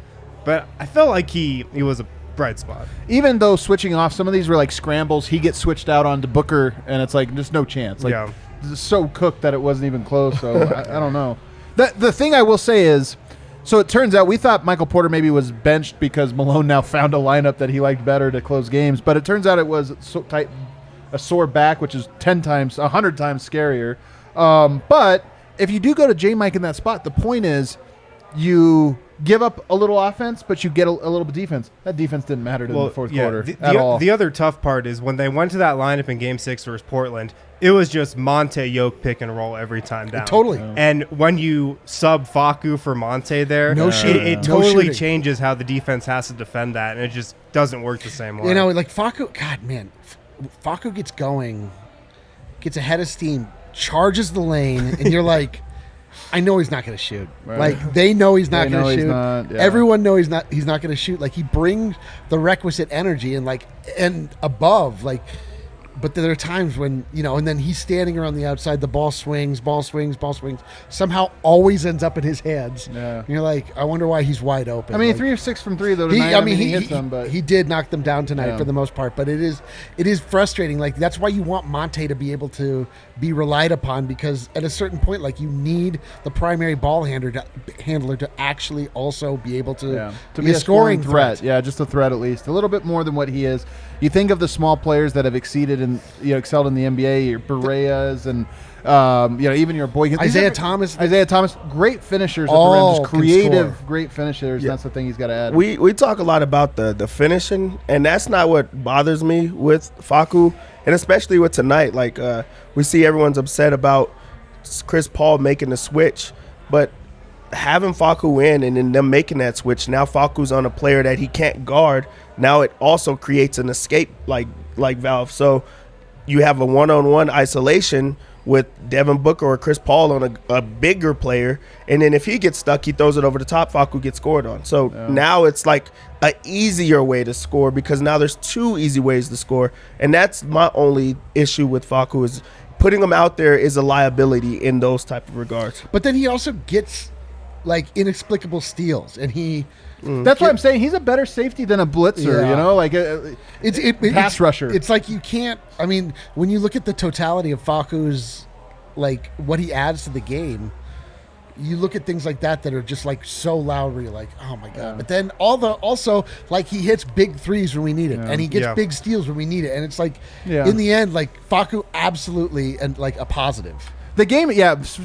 but I felt like he was a bright spot. Even though switching off, some of these were like scrambles. He gets switched out onto Booker, and it's like there's no chance. Like, it's so cooked that it wasn't even close. So I don't know. The thing I will say is, so it turns out we thought Michael Porter maybe was benched because Malone now found a lineup that he liked better to close games, but it turns out it was so tight, a sore back, which is 100 times scarier. But if you do go to J-Mike in that spot, the point is you give up a little offense, but you get a little bit defense. That defense didn't matter in the fourth quarter at all. The other tough part is when they went to that lineup in Game 6 versus Portland, it was just Monte Yoke pick and roll every time down. Totally. And when you sub Facu for Monte there, it No totally shooting. changes how the defense has to defend that, and it just doesn't work the same way. Like Facu, God, man, Facu gets going, gets ahead of steam, charges the lane, and you're like, I know he's not going to shoot. Right. Like they know he's not going to shoot. Not, Everyone knows he's not going to shoot. Like he brings the requisite energy and above. Like but there are times when, and then he's standing around the outside, the ball swings, somehow always ends up in his hands. Yeah. And you're like, I wonder why he's wide open. I mean, like, 3 or 6 from 3 though tonight. He hits them, but he did knock them down tonight Yeah. for the most part. But it is frustrating. Like, that's why you want Monte to be able to be relied upon, because at a certain point, like, you need the primary ball handler to actually also be able to be a scoring threat. Yeah, just a threat at least. A little bit more than what he is. You think of the small players that have excelled in the NBA, your Bereas and even your boy Isaiah Thomas, great finishers all at the rim, just creative, great finishers. Yeah. That's the thing he's got to add. We talk a lot about the finishing, and that's not what bothers me with Facu, and especially with tonight. Like we see everyone's upset about Chris Paul making the switch, but having Facu in and then them making that switch, now Facu's on a player that he can't guard. Now it also creates an escape like valve. So you have a one-on-one isolation with Devin Booker or Chris Paul on a bigger player, and then if he gets stuck, he throws it over the top, Facu gets scored on. So now it's like an easier way to score, because now there's 2 easy ways to score, and that's my only issue with Facu, is putting him out there is a liability in those type of regards. But then he also gets like inexplicable steals, and That's what I'm saying. He's a better safety than a blitzer, Yeah. like pass rusher. It's like you can't. I mean, when you look at the totality of Facu's, like what he adds to the game, you look at things like that are just like so loud where you're like, oh my god. Yeah. But then also like he hits big threes when we need it, and he gets Yeah. big steals when we need it, and it's like Yeah. in the end, like Facu absolutely and like a positive. The game,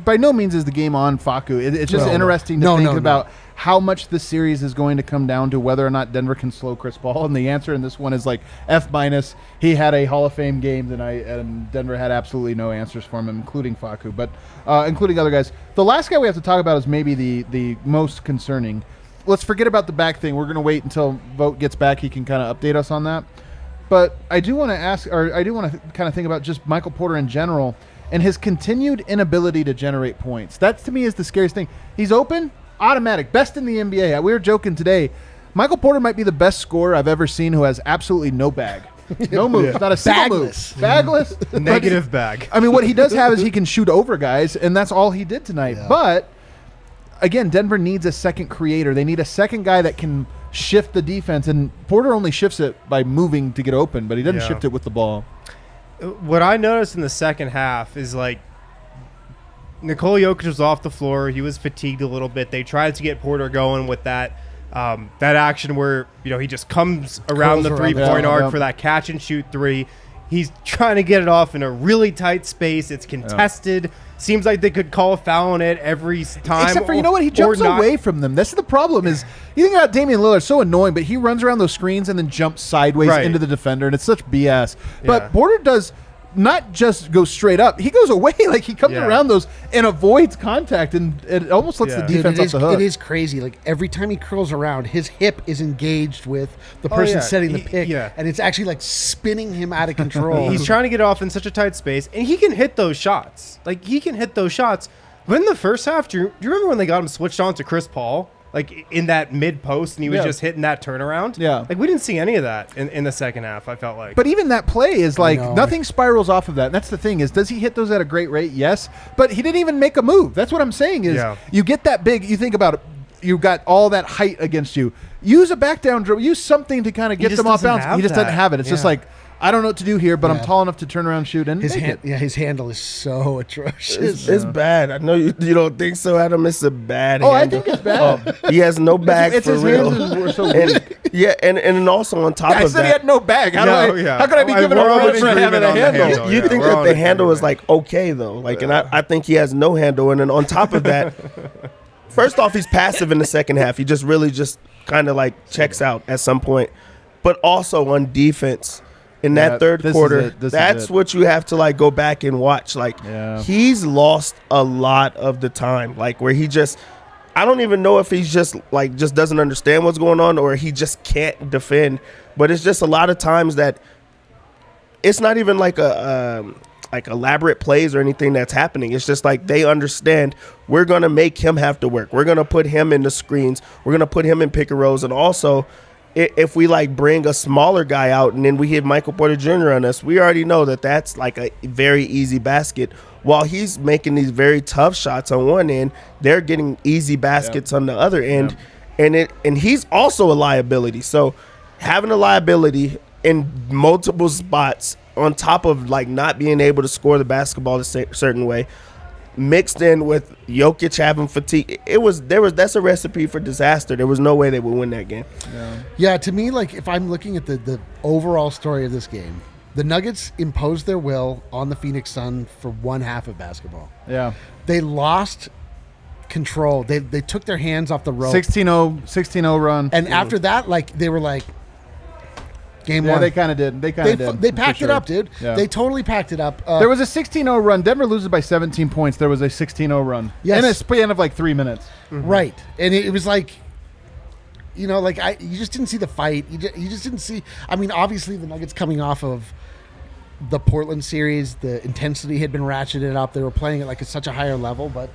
by no means is the game on Facu. It's just interesting to think about how much the series is going to come down to whether or not Denver can slow Chris Paul. And the answer in this one is like F-. He had a Hall of Fame game tonight, and Denver had absolutely no answers for him, including Facu, but including other guys. The last guy we have to talk about is maybe the most concerning. Let's forget about the back thing. We're going to wait until Vogt gets back. He can kind of update us on that. But I do want to kind of think about just Michael Porter in general and his continued inability to generate points. That, to me, is the scariest thing. He's open, automatic, best in the NBA. We were joking today. Michael Porter might be the best scorer I've ever seen who has absolutely no bag. No moves, not a single move. Bagless. Negative bag. I mean, what he does have is he can shoot over guys, and that's all he did tonight. Yeah. But, again, Denver needs a second creator. They need a second guy that can shift the defense, and Porter only shifts it by moving to get open, but he doesn't shift it with the ball. What I noticed in the second half is like Nikola Jokic was off the floor. He was fatigued a little bit. They tried to get Porter going with that action where he just comes around the 3-point arc for that catch and shoot 3. He's trying to get it off in a really tight space. It's contested. Seems like they could call a foul on it every time. Except for, he jumps away from them. That's the problem is, you think about Damian Lillard, so annoying, but he runs around those screens and then jumps sideways into the defender, and it's such BS. But Porter does not just go straight up. He goes away. Like, he comes around those and avoids contact, and it almost lets the defense off the hook. It is crazy. Like, every time he curls around, his hip is engaged with the person setting the pick, and it's actually like spinning him out of control. He's trying to get off in such a tight space, and he can hit those shots. But in the first half, do you remember when they got him switched on to Chris Paul? Like, in that mid-post, and he was just hitting that turnaround? Yeah. Like, we didn't see any of that in the second half, I felt like. But even that play is like, nothing spirals off of that. And that's the thing is, does he hit those at a great rate? Yes. But he didn't even make a move. That's what I'm saying is, you get that big, you think about it, you've got all that height against you. Use a back down dribble. Use something to kind of get them off bounds. He just doesn't have it. It's just like, I don't know what to do here, but I'm tall enough to turn around, shoot, and his handle is so atrocious. It's bad. I know you don't think so, Adam. It's a bad handle. I think it's bad. He has no bag for real. Hands so weak. And also on top I of said that, he had no bag. How could I be giving a run for having a handle? You think that the handle is like okay though, like, and I think he has no handle. And then on top of that, first off, he's passive in the second half. He just really kind of like checks out at some point. But also on defense. In that third quarter, that's what you have to like go back and watch. Like he's lost a lot of the time, like where he just, I don't even know if he's just doesn't understand what's going on or he just can't defend. But it's just a lot of times that it's not even like like elaborate plays or anything that's happening. It's just like they understand we're gonna make him have to work. We're gonna put him in the screens. We're gonna put him in pick and rolls, and also if we like bring a smaller guy out and then we hit Michael Porter Jr. on us, we already know that that's like a very easy basket. While he's making these very tough shots on one end, they're getting easy baskets on the other end, and he's also a liability. So having a liability in multiple spots on top of like not being able to score the basketball a certain way, mixed in with Jokic having fatigue, that's a recipe for disaster. There was no way they would win that game. Yeah, to me, like if I'm looking at the overall story of this game, the Nuggets imposed their will on the Phoenix Suns for one half of basketball. Yeah. They lost control. They took their hands off the rope. 16-0 run. And after that, like they were like, game one. They kind of did. They packed it up, dude. Yeah. They totally packed it up. There was a 16-0 run. Denver loses by 17 points. There was a 16-0 run. Yes. In a span of like 3 minutes. Mm-hmm. Right. And it was like, you know, like you just didn't see the fight. You just didn't see. I mean, obviously the Nuggets coming off of the Portland series, the intensity had been ratcheted up. They were playing it like at such a higher level. But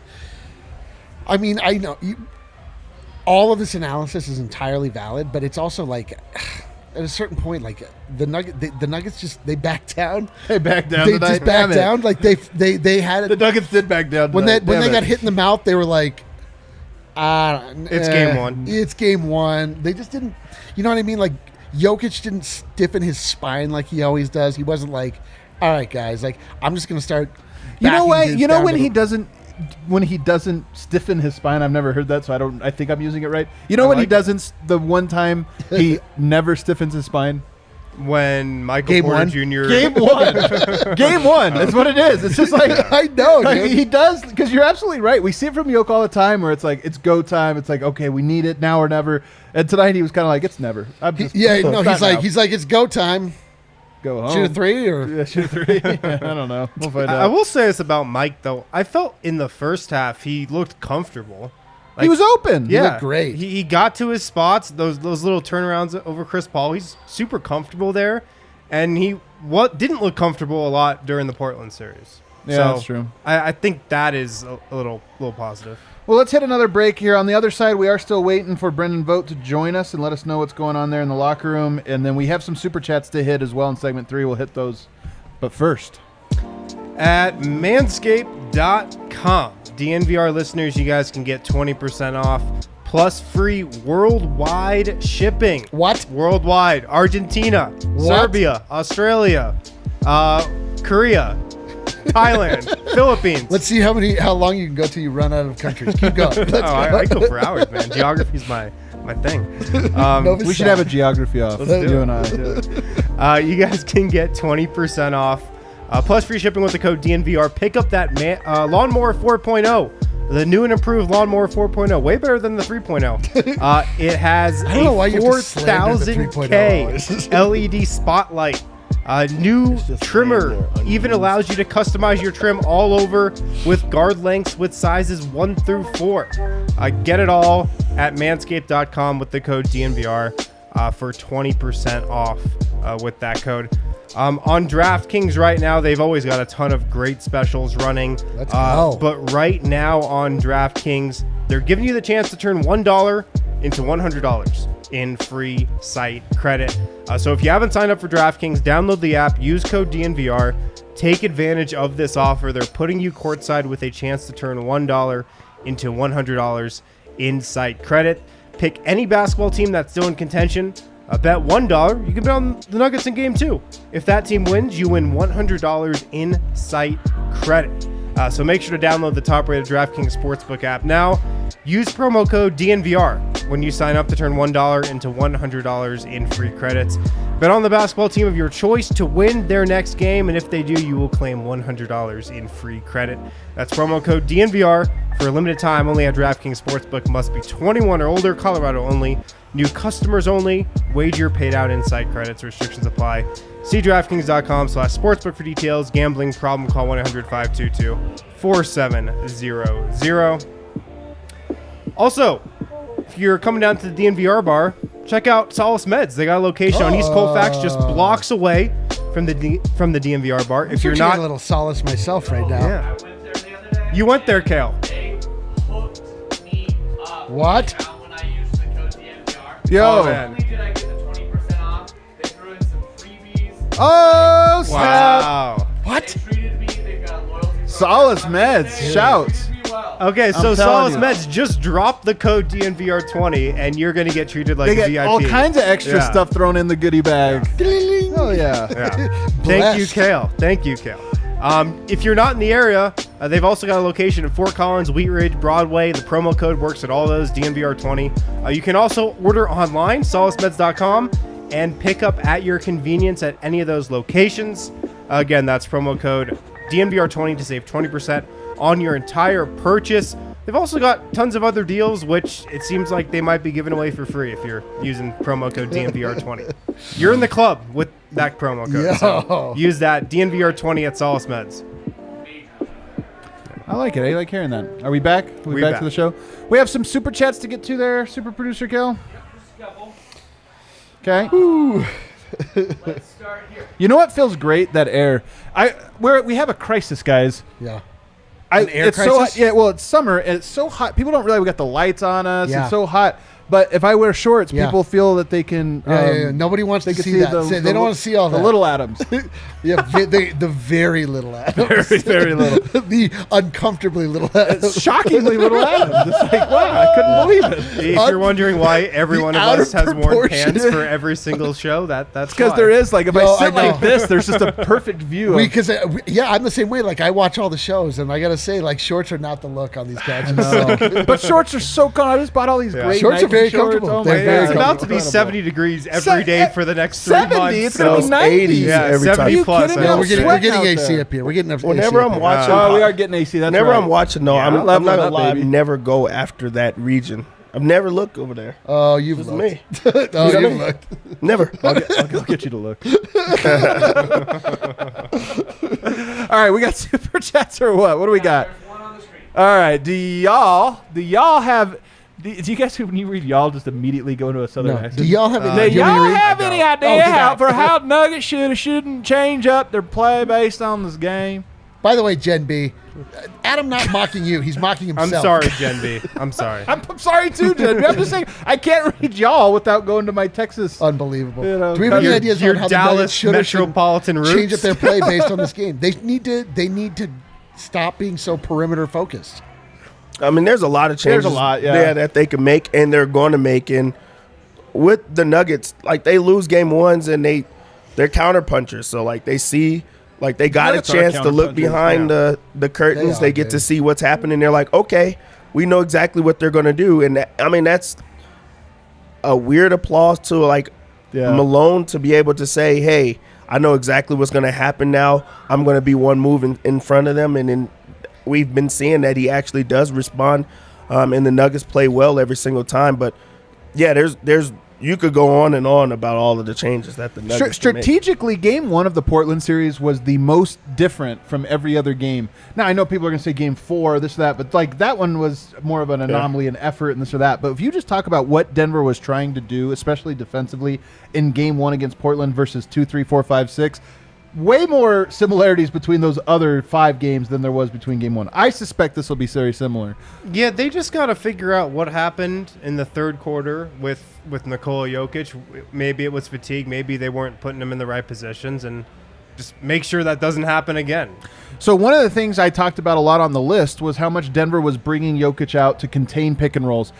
I mean, I know all of this analysis is entirely valid, but it's also like at a certain point, like the Nuggets just they backed down. They backed down. They just backed down. Like they had it. The Nuggets did back down. When they got hit in the mouth, they were like, it's game one. It's game one. They just didn't, you know what I mean? Like Jokic didn't stiffen his spine like he always does. He wasn't like, all right, guys, like I'm just going to start. You know what? You know when he doesn't stiffen his spine. I've never heard that, so I think I'm using it right. You know when he doesn't, the one time he never stiffens his spine. When Michael Game Porter one. Jr. Game one. Game one. That's what it is. It's just like I know, like, dude. he does, because you're absolutely right. We see it from Yoke all the time where it's like, it's go time. It's like, okay, we need it now or never. And tonight he was kind of like, it's never. He's like, it's go time. Go home. Shoot a three or Yeah, shoot a three. I don't know. We'll find out. I will say this about Mike, though. I felt in the first half he looked comfortable. Like, he was open. Yeah, looked great. He got to his spots, those little turnarounds over Chris Paul. He's super comfortable there. And he didn't look comfortable a lot during the Portland series. Yeah, so that's true. I think that is a little positive. Well, let's hit another break here. On the other side, we are still waiting for Brendan Vogt to join us and let us know what's going on there in the locker room. And then we have some super chats to hit as well in segment 3. We'll hit those. But first, at manscaped.com, DNVR listeners, you guys can get 20% off plus free worldwide shipping. What? Worldwide. Argentina, Serbia, Australia, Korea, Thailand, Philippines. Let's see how long you can go till you run out of countries. Keep going. I go for hours, man. Geography's my thing. we should have a geography off. Let's do it. You and I. You guys can get 20% off plus free shipping with the code DNVR. Pick up that Lawnmower 4.0. The new and improved Lawnmower 4.0. Way better than the 3.0. It has a 4,000K LED spotlight. New trimmer. Even allows you to customize your trim all over with guard lengths with sizes 1 through 4. Get it all at manscaped.com with the code DNVR for 20% off with that code. On DraftKings right now, they've always got a ton of great specials running. Let's go. But right now on DraftKings, they're giving you the chance to turn $1 into $100 in free site credit. So if you haven't signed up for DraftKings, download the app, use code DNVR, take advantage of this offer. They're putting you courtside with a chance to turn $1 into $100 in site credit. Pick any basketball team that's still in contention. Bet $1. You can bet on the Nuggets in game 2. If that team wins, you win $100 in site credit. So make sure to download the top-rated DraftKings Sportsbook app now. Use promo code DNVR when you sign up to turn $1 into $100 in free credits. Bet on the basketball team of your choice to win their next game, and if they do, you will claim $100 in free credit. That's promo code DNVR for a limited time only at DraftKings Sportsbook. Must be 21 or older, Colorado only. New customers only. Wager paid out in site credits. Restrictions apply. See DraftKings.com/sportsbook for details. Gambling problem, call 1-800-522-4700. Also, if you're coming down to the DNVR bar, check out Solace Meds. They got a location on East Colfax, just blocks away from the DNVR bar. If you're not a little solace myself right now. Yeah. I went there the other day. You went there, Kale. They hooked me up. What? When I used the code DNVR. Yo. Oh, Not man. only did I get the Oh, snap. Wow. What? They treated me. They've got loyalty. Solace Meds. Shouts. Treated me well. Okay, so telling Solace you. Meds, just drop the code DNVR20 and you're going to get treated like They a get VIP. all kinds of extra Yeah. stuff thrown in the goodie bag. Oh, yeah. Yeah. Thank Blessed. you, Kale. Thank you, Kale. If you're not in the area, they've also got a location in Fort Collins, Wheat Ridge, Broadway. The promo code works at all those, DNVR20. You can also order online, solacemeds.com, and pick up at your convenience at any of those locations. Again, that's promo code DNVR20 to save 20% on your entire purchase. They've also got tons of other deals, which it seems like they might be giving away for free if you're using promo code DNVR20. You're in the club with that promo code. So Yo. use that DNVR20 at Solace Meds. I like it. I like hearing that. Are we back? Are we We back back. to the show? We have some super chats to get to there, super producer Kel. Okay. Let's start here. You know what feels great? That air. We have a crisis, guys. Yeah. An air it's so hot. crisis? Yeah, well, it's summer and it's so hot. People don't realize we got the lights on us. Yeah. It's so hot. But if I wear shorts, Yeah. people feel that they can. Yeah. Nobody wants they to can see that. They don't want to see all the that. little atoms. Yeah, the very little atoms. very, very little. The uncomfortably little atoms. Shockingly little atoms. It's like, wow, I couldn't believe it. If you're wondering why every the one of out us of has worn proportion. pants for every single show, that's Because why. there is, like, if No, I sit I know. like this, there's just a perfect view. Of, Because yeah, I'm the same way. Like I watch all the shows, and I gotta say, like shorts are not the look on these couches. So. but shorts are so cool. I just bought all these Yeah. great Shorts are Nike very shorts. comfortable. Oh They're my very It's God. about to be 70 degrees every day for the next 3 70? months. It's gonna be Those 90. 80s Yeah, every 70 time. plus. kidding me? I I'm we're would getting, say. we're getting Sweating out AC there. up here. We're getting AC Whenever up I'm here. watching, we are getting AC. That's whenever right. I'm watching, no, Yeah, I'm not leveling gonna up, lie. I baby. never go after that region. I've never looked over there. Oh, you've This is looked. me. Oh, You know you've me? looked. Never. I'll get you to look. All right, we got super chats or what? What do we got? There's one on the screen. All right, do y'all have? Do you guys, when you read y'all, just immediately go into a southern No. accent? Do y'all have Do any? do you want y'all me to read? have I any don't. idea Oh, how good. how Nuggets shouldn't change up their play based on this game? By the way, Gen B, Adam not mocking you. He's mocking I'm himself. sorry, Gen B. I'm sorry. I'm sorry too, Jen. I'm just saying I can't read y'all without going to my Texas. Unbelievable. You know, Do we have any your- ideas your on how the Nuggets Dallas should or shouldn't metropolitan roots. change up their play based on this game? They need to stop being so perimeter focused. I mean, there's a lot of changes There's a lot, yeah. there that they can make, and they're going to make. And with the Nuggets, like they lose game ones, and they're counter punchers. So like they see, like they got a Nuggets are chance to look counterpunchers, behind the curtains. They They are, get to dude. see what's happening. They're like, okay, we know exactly what they're going to do. And I mean, that's a weird applause to like Yeah. Malone to be able to say, hey, I know exactly what's going to happen now. I'm going to be one move in front of them. And then we've been seeing that he actually does respond, and the Nuggets play well every single time. But yeah, there's you could go on and on about all of the changes that the Nuggets can make. Strategically, game one of the Portland series was the most different from every other game. Now, I know people are going to say game four, this or that, but like that one was more of an anomaly and effort and this or that. But if you just talk about what Denver was trying to do, especially defensively in game one against Portland versus 2, 3, 4, 5, 6, way more similarities between those other 5 games than there was between game one. I suspect this will be very similar. Yeah, they just got to figure out what happened in the third quarter with Nikola Jokic. Maybe it was fatigue. Maybe they weren't putting him in the right positions, and just make sure that doesn't happen again. So one of the things I talked about a lot on the list was how much Denver was bringing Jokic out to contain pick and rolls.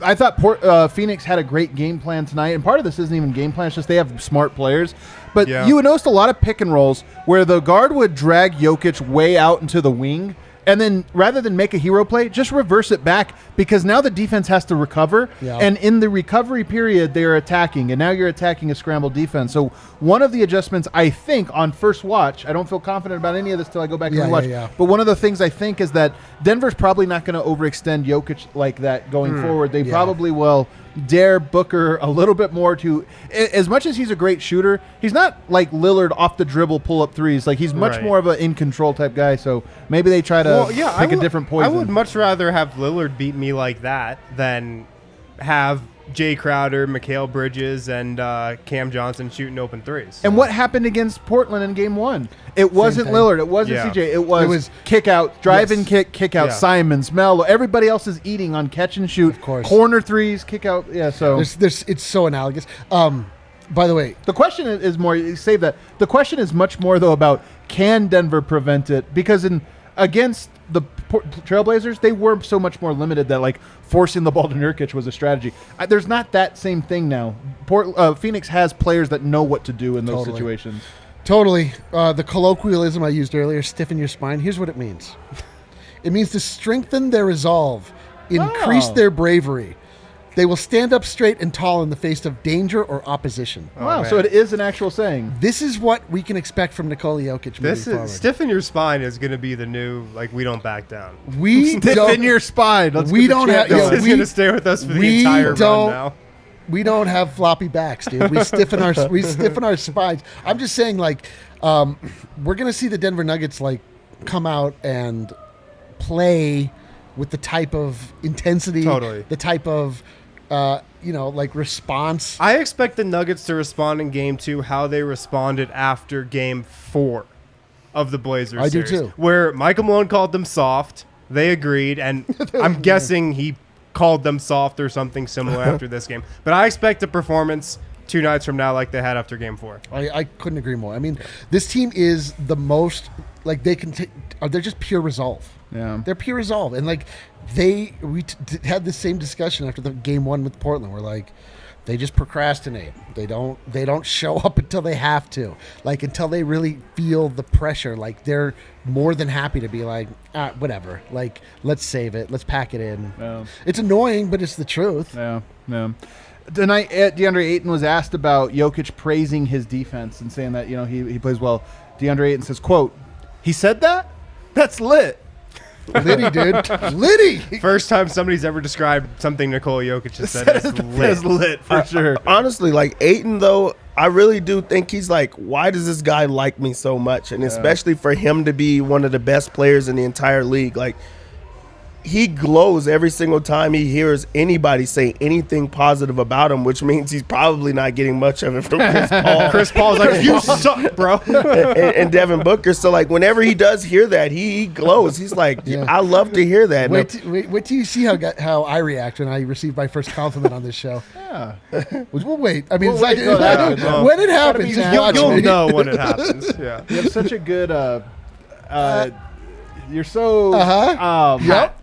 I thought Phoenix had a great game plan tonight, and part of this isn't even game plan, it's just they have smart players. But Yeah. you would notice a lot of pick and rolls where the guard would drag Jokic way out into the wing, and then rather than make a hero play, just reverse it back, because now the defense has to recover, Yeah. and in the recovery period, they are attacking, and now you're attacking a scrambled defense. So one of the adjustments, I think, on first watch, I don't feel confident about any of this till I go back Yeah, and watch, yeah. but one of the things I think is that Denver's probably not going to overextend Jokic like that going forward. They Yeah. probably will dare Booker a little bit more to, as much as he's a great shooter, he's not like Lillard off the dribble pull up threes. Like he's much Right. more of an in control type guy. So maybe they try to pick a different poison. I would much rather have Lillard beat me like that than have Jay Crowder, Mikal Bridges, and Cam Johnson shooting open threes. And what happened against Portland in game one? It wasn't thing. Lillard. It wasn't Yeah. CJ. It was kick out, drive and kick out. Yeah. Simons, Melo. Everybody else is eating on catch and shoot. Of course. Corner threes, kick out. Yeah, so. It's so analogous. By the way, The question is more. Save that. The question is much more though about can Denver prevent it? Because against the Trailblazers, they were so much more limited that like forcing the ball to Nurkic was a strategy. There's not that same thing now. Phoenix has players that know what to do in those Totally. situations. totally. The colloquialism I used earlier, stiffen your spine. Here's what it means. It means to strengthen their resolve, increase Oh. their bravery. They will stand up straight and tall in the face of danger or opposition. Wow, man. so it is an actual saying. This is what we can expect from Nikola Jokic moving forward. Stiffen your spine is going to be the new, like, we don't back down. We Stiffen don't. your spine. Let's we get the don't chant have- going. yeah, This is we- going to stay with us for the we entire don't- run now. We don't have floppy backs, dude. We stiffen our spines. I'm just saying, like, we're gonna see the Denver Nuggets like come out and play with the type of intensity, Totally. the type of like response. I expect the Nuggets to respond in Game 2 how they responded after Game 4 of the Blazers I do series, too. where Michael Malone called them soft. They agreed, and I'm guessing he called them soft or something similar after this game. But I expect a performance 2 nights from now like they had after Game 4. I couldn't agree more. I mean, this team is the most like they can. They're just pure resolve. Yeah. They're pure resolve, and like had the same discussion after the Game 1 with Portland. We're like, they just procrastinate. They don't show up until they have to, like until they really feel the pressure. Like they're more than happy to be like, whatever. Like let's save it. Let's pack it in. Yeah. It's annoying, but it's the truth. Yeah. Tonight, DeAndre Ayton was asked about Jokic praising his defense and saying that he plays well. DeAndre Ayton says, "quote He said that? That's lit." Liddy, dude, Liddy. First time somebody's ever described something Nikola Jokic has said as That's lit. lit for sure. Honestly, like Ayton, though, I really do think he's like, why does this guy like me so much? And especially for him to be one of the best players in the entire league, like he glows every single time he hears anybody say anything positive about him, which means he's probably not getting much of it from Chris Paul. Chris Paul's like, you suck, bro. and Devin Booker. So like whenever he does hear that, he glows. He's like, Yeah. I love to hear that. Wait till you see how I react when I receive my first compliment on this show. Yeah. We'll wait. I mean, We'll it's like wait till that happens. when it happens, be just natural. watch You'll me. know when it happens. Yeah. You have such a good. You're so. Uh-huh. Yep.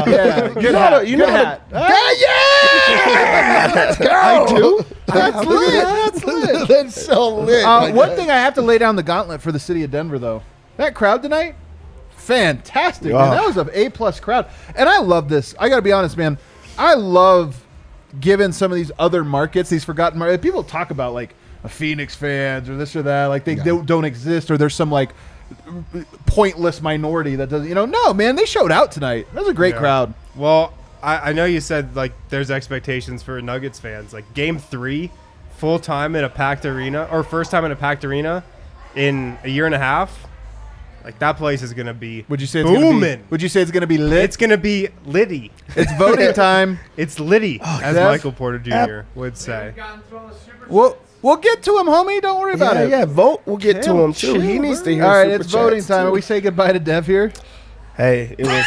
Yeah. Good hat. you know Good how to- hat. Yeah! Let's go. I do. That's lit. That's lit. That's so lit. One thing I have to lay down the gauntlet for the city of Denver, though. That crowd tonight, fantastic, man. Oh. That was an A+ crowd. And I love this. I got to be honest, man. I love giving some of these other markets, these forgotten markets. People talk about, like, Phoenix fans or this or that. Like, they don't exist, or there's some, like, pointless minority that doesn't, no, man, they showed out tonight. That was a great Yeah. crowd. Well, I know you said, like, there's expectations for Nuggets fans. Like, Game 3, full time in a packed arena, or first time in a packed arena in a year and a half. Like, that place is going to be Would you say it's booming. gonna be, would you say it's going to be lit? It's going to be litty. It's voting time. It's litty, as yes. Michael Porter Jr. would say. We've gotten through all the super We'll get to him, homie. Don't worry about it. Yeah, vote. We'll get to him too. He needs to hear. All right, super it's voting chats, time. too. We say goodbye to Dev here. Hey, it was.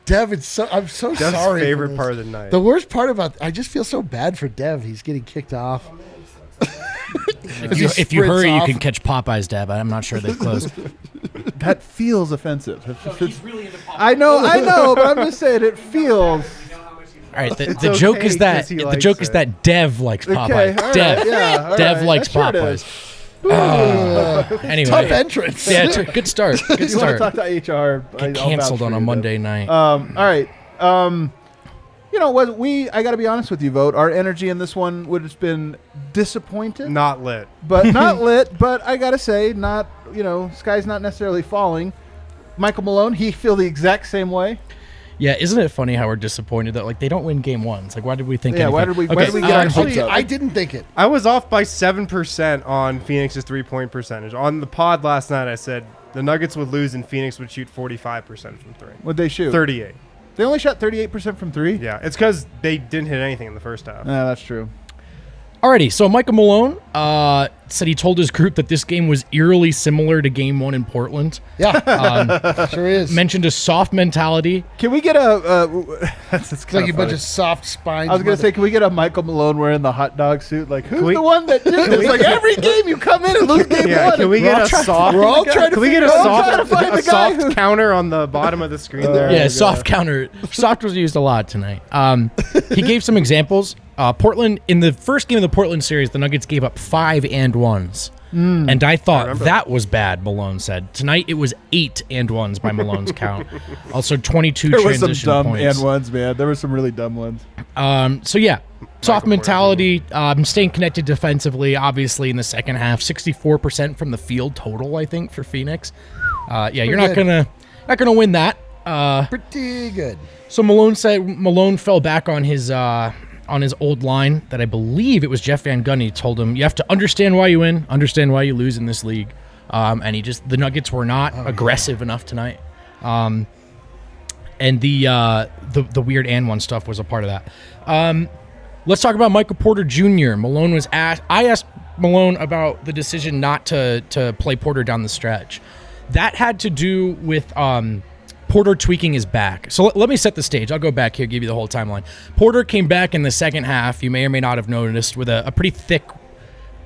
Dev, I'm so That's sorry. his for favorite this. part of the night. The worst part about I just feel so bad for Dev. He's getting kicked off. If you hurry, you can catch Popeye's, Deb. I'm not sure they've closed. That feels offensive. So he's really into pop. I know, but I'm just saying it feels. You know how much he All right, the It's joke okay is that 'cause he the likes joke is it. that Dev likes Okay, Popeye. all right, Dev, yeah, all Dev right. likes Sure it Popeyes. is. Anyway, Tough entrance. yeah, good start. Good You want to start. talk to HR? Get canceled on a Monday night. All right. I got to be honest with you, Vote. Our energy in this one would have been disappointed, Not lit. but not lit. But I got to say, not sky's not necessarily falling. Michael Malone, he feel the exact same way. Yeah, isn't it funny how we're disappointed that like they don't win game one? It's like why did we think? Yeah, why anything? did we get our hopes Actually, up? I didn't think it. I was off by 7% on Phoenix's 3-point percentage. On the pod last night, I said the Nuggets would lose and Phoenix would shoot 45% from three. What'd they shoot? 38. They only shot 38% from three. Yeah, it's because they didn't hit anything in the first half. Yeah, that's true. Alrighty, so Michael Malone, said he told his group that this game was eerily similar to Game 1 in Portland. Yeah, sure is. Mentioned a soft mentality. Can we get a? That's It's like a bunch of soft spines. I was gonna say, can we get a Michael Malone wearing the hot dog suit? Like, who's we- the one that did this? Like every game you come in and lose game Yeah, one. can we get a soft? We're all trying to Can we get a figure out- trying to soft, find a the guy soft who- counter on the bottom of the screen there? Yeah, soft counter. Soft was used a lot tonight. He gave some examples. Portland, in the first game of the Portland series, the Nuggets gave up 5 and 1s. And I thought that was bad, Malone said. Tonight, it was 8 and 1s by Malone's count. Also, 22 There was some transition dumb points. and ones, man. There were some really dumb ones. So, yeah, soft mentality, staying connected defensively, obviously, in the second half. 64% from the field total, I think, for Phoenix. Yeah, you're not gonna win that. Pretty good. So Malone said Malone fell back on his old line that I believe it was Jeff Van Gundy told him, you have to understand why you win, understand why you lose in this league. And the Nuggets were not aggressive enough tonight. And the weird and one stuff was a part of that. Let's talk about Michael Porter Jr. Malone was asked. I asked Malone about the decision not to play Porter down the stretch. That had to do with Porter tweaking his back. So let me set the stage. I'll go back here, give you the whole timeline. Porter came back in the second half, you may or may not have noticed, with a pretty thick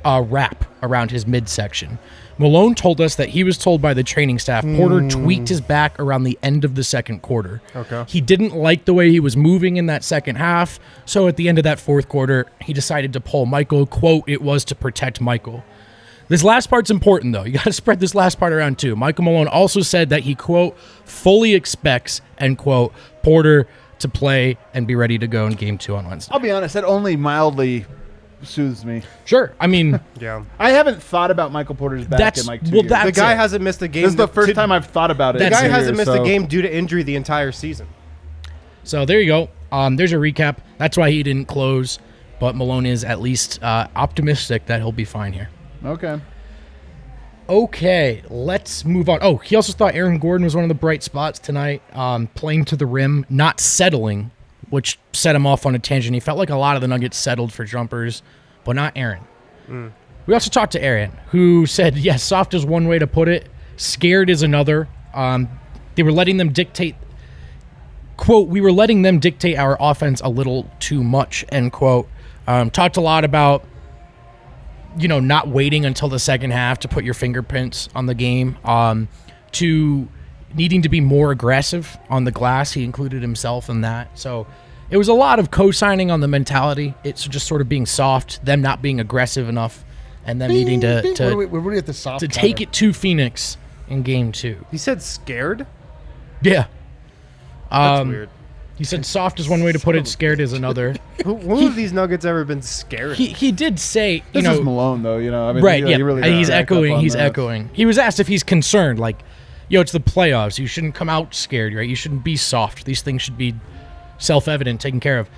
wrap around his midsection. Malone told us that he was told by the training staff Porter tweaked his back around the end of the second quarter. Okay. He didn't like the way he was moving in that second half, so at the end of that fourth quarter, he decided to pull Michael. Quote, it was to protect Michael. This last part's important, though. You got to spread this last part around, too. Michael Malone also said that he, quote, fully expects, end quote, Porter to play and be ready to go in Game 2 on Wednesday. I'll be honest, that only mildly soothes me. Sure. I mean, Yeah. I haven't thought about Michael Porter's back That's- in like 2 well, years. that- The guy it. hasn't missed a game. This is the first time I've thought about it. The in guy 2 hasn't years, missed so- a game due to injury the entire season. so there you go. There's a recap. That's why he didn't close, but Malone is at least optimistic that he'll be fine here. Okay, let's move on. Oh, he also thought Aaron Gordon was one of the bright spots tonight, playing to the rim, not settling, which set him off on a tangent. He felt like a lot of the Nuggets settled for jumpers, but not Aaron. We also talked to Aaron, who said, yes, soft is one way to put it. Scared is another. They were letting them dictate, quote, we were letting them dictate our offense a little too much, end quote. Talked a lot about, not waiting until the second half to put your fingerprints on the game, to needing to be more aggressive on the glass. He included himself in that. So it was a lot of co-signing on the mentality. It's just sort of being soft, them not being aggressive enough, and them needing What are we at the soft to counter? take it to Phoenix in Game 2. He said scared? Yeah. That's weird. He said soft is one way to put it, scared is another. Who have these Nuggets ever been scared? He did say, This is Malone, though. I mean, right, he yeah. really He's backed up echoing. on He's this. echoing. He was asked if he's concerned, like, it's the playoffs. You shouldn't come out scared, right? You shouldn't be soft. These things should be self-evident, taken care of.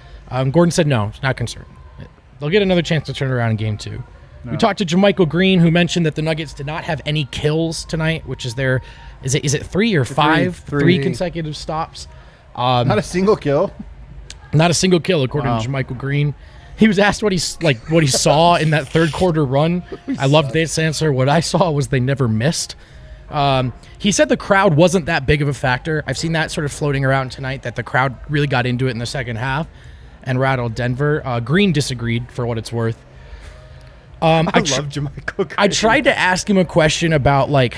Gordon said no, he's not concerned. They'll get another chance to turn around in Game 2. We talked to JaMychal Green, who mentioned that the Nuggets did not have any kills tonight, which is their, is it 3 or 5? Three. Three consecutive stops. Not a single kill. Not a single kill, according to JaMychal Green. He was asked what he saw in that third quarter run. I loved this answer. What I saw was they never missed. He said the crowd wasn't that big of a factor. I've seen that sort of floating around tonight, that the crowd really got into it in the second half and rattled Denver. Green disagreed, for what it's worth. I love JaMychal Green. I tried to ask him a question about, like,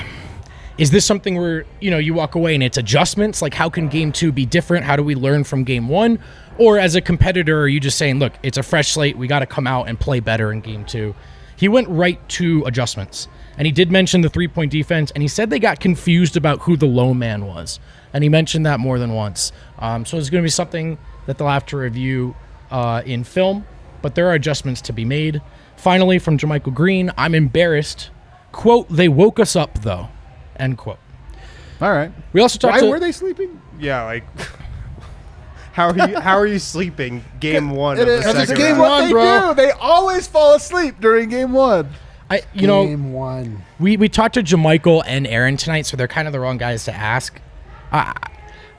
is this something where, you walk away and it's adjustments? Like, how can Game 2 be different? How do we learn from Game 1? Or as a competitor, are you just saying, look, it's a fresh slate. We got to come out and play better in Game 2. He went right to adjustments. And he did mention the three-point defense, and he said they got confused about who the low man was. And he mentioned that more than once. So it's going to be something that they'll have to review in film, but there are adjustments to be made. Finally, from JaMychal Green, I'm embarrassed. Quote, they woke us up, though. End quote. All right. We also talked Why were they sleeping? Yeah, like how are you sleeping Game 1 of the Because it's second game round? what one, they bro. do. They always fall asleep during Game 1. Game 1. We talked to JaMychal and Aaron tonight, so they're kind of the wrong guys to ask. I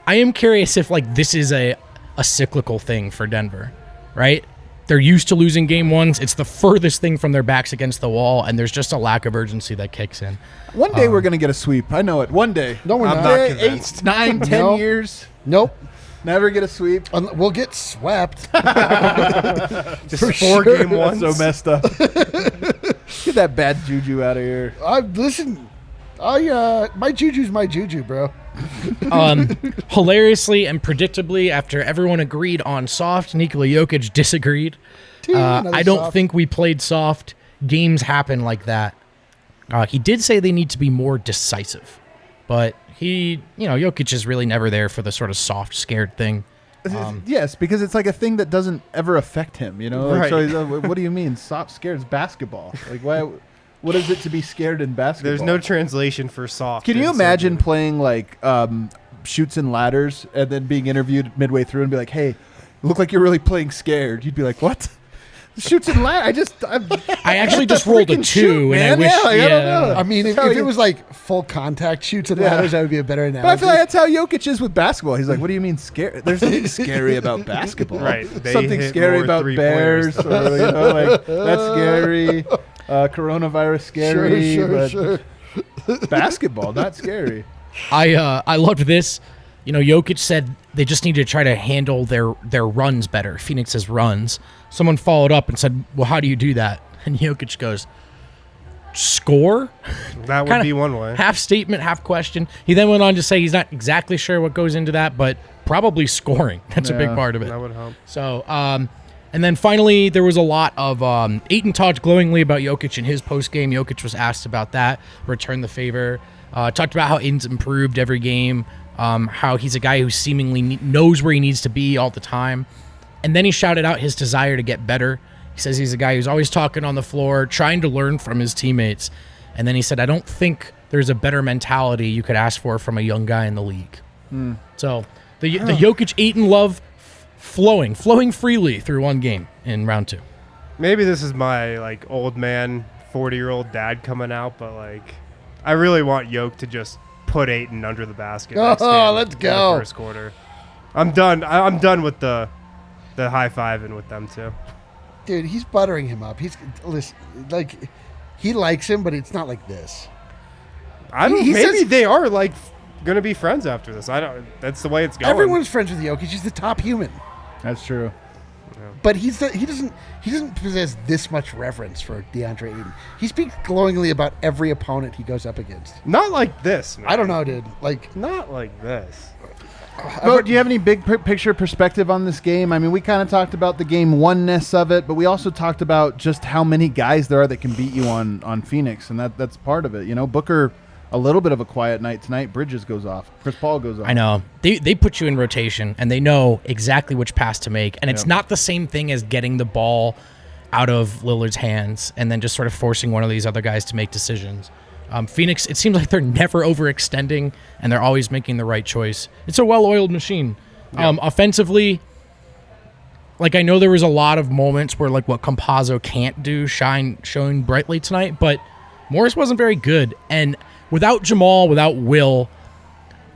am curious if, like, this is a cyclical thing for Denver, right? They're used to losing game ones. It's the furthest thing from their backs against the wall, and there's just a lack of urgency that kicks in. One day we're going to get a sweep. I know it. One day. No, we're I'm not. not 8, convinced. 9, 10 No. years. Nope. Never get a sweep. We'll get swept. Just For 4 sure. game ones. So messed up. Get that bad juju out of here. Listen, my juju's my juju, bro. Hilariously and predictably, after everyone agreed on soft, Nikola Jokic disagreed. Another I don't soft. think we played soft. Games happen like that. He did say they need to be more decisive, but Jokic is really never there for the sort of soft, scared thing. Yes, because it's like a thing that doesn't ever affect him, you know? Like, Right. so he's, what do you mean? Soft scared is basketball. Like, why? What is it to be scared in basketball? There's no translation for soft. Can you in imagine surgery. playing like shoots and ladders and then being interviewed midway through and be like, "Hey, you look like you're really playing scared." You'd be like, "What?" Shoots and ladders. I actually just rolled a freaking 2, shoot, and I man. wish. Yeah, like, I don't know. I mean, if That's how it you- was like full contact shoots and Yeah. ladders, that would be a better analogy. But I feel like that's how Jokic is with basketball. He's like, "What do you mean scared? There's nothing scary about basketball. Right. They Something hit scary more about three-pointers, Bears, or, like that's scary. Coronavirus scary, Sure. but basketball not scary." I loved this. Jokic said they just need to try to handle their runs better. Phoenix's runs. Someone followed up and said, "Well, how do you do that?" And Jokic goes, "Score." That would Kinda be one way. Half statement, half question. He then went on to say he's not exactly sure what goes into that, but probably scoring. That's a big Yeah. part of it. That would help. So, and then finally, there was a lot of Ayton talked glowingly about Jokic in his post game. Jokic was asked about that, returned the favor. Talked about how Ayton's improved every game, how he's a guy who seemingly knows where he needs to be all the time. And then he shouted out his desire to get better. He says he's a guy who's always talking on the floor, trying to learn from his teammates. And then he said, "I don't think there's a better mentality you could ask for from a young guy in the league." So the Jokic Ayton love flowing freely through one game in round 2. Maybe this is my old man, 40-year-old dad coming out, but I really want Yoke to just put Ayton under the basket. next Oh, game let's in go. the first quarter. I'm done. I'm done with the high fiving with them too. Dude, he's buttering him up. He likes him, but it's not like this. I don't. He Maybe says- they are gonna be friends after this. I don't. That's the way it's going. Everyone's friends with Jokic. He's the top human, That's true. but he doesn't possess this much reverence for DeAndre Ayton. He speaks glowingly about every opponent he goes up against. Not like this. Man. I don't know, dude. Not like this. But do you have any big picture perspective on this game? I mean, we kind of talked about the game one-ness of it, but we also talked about just how many guys there are that can beat you on Phoenix, and that's part of it. Booker, a little bit of a quiet night tonight. Bridges goes off. Chris Paul goes off. I know. They put you in rotation, and they know exactly which pass to make. And it's Yep. not the same thing as getting the ball out of Lillard's hands and then just sort of forcing one of these other guys to make decisions. Phoenix, it seems like they're never overextending, and they're always making the right choice. It's a well-oiled machine. Offensively, I know there was a lot of moments where what Campazzo can't do showing brightly tonight, but Morris wasn't very good. And without Jamal, without Will,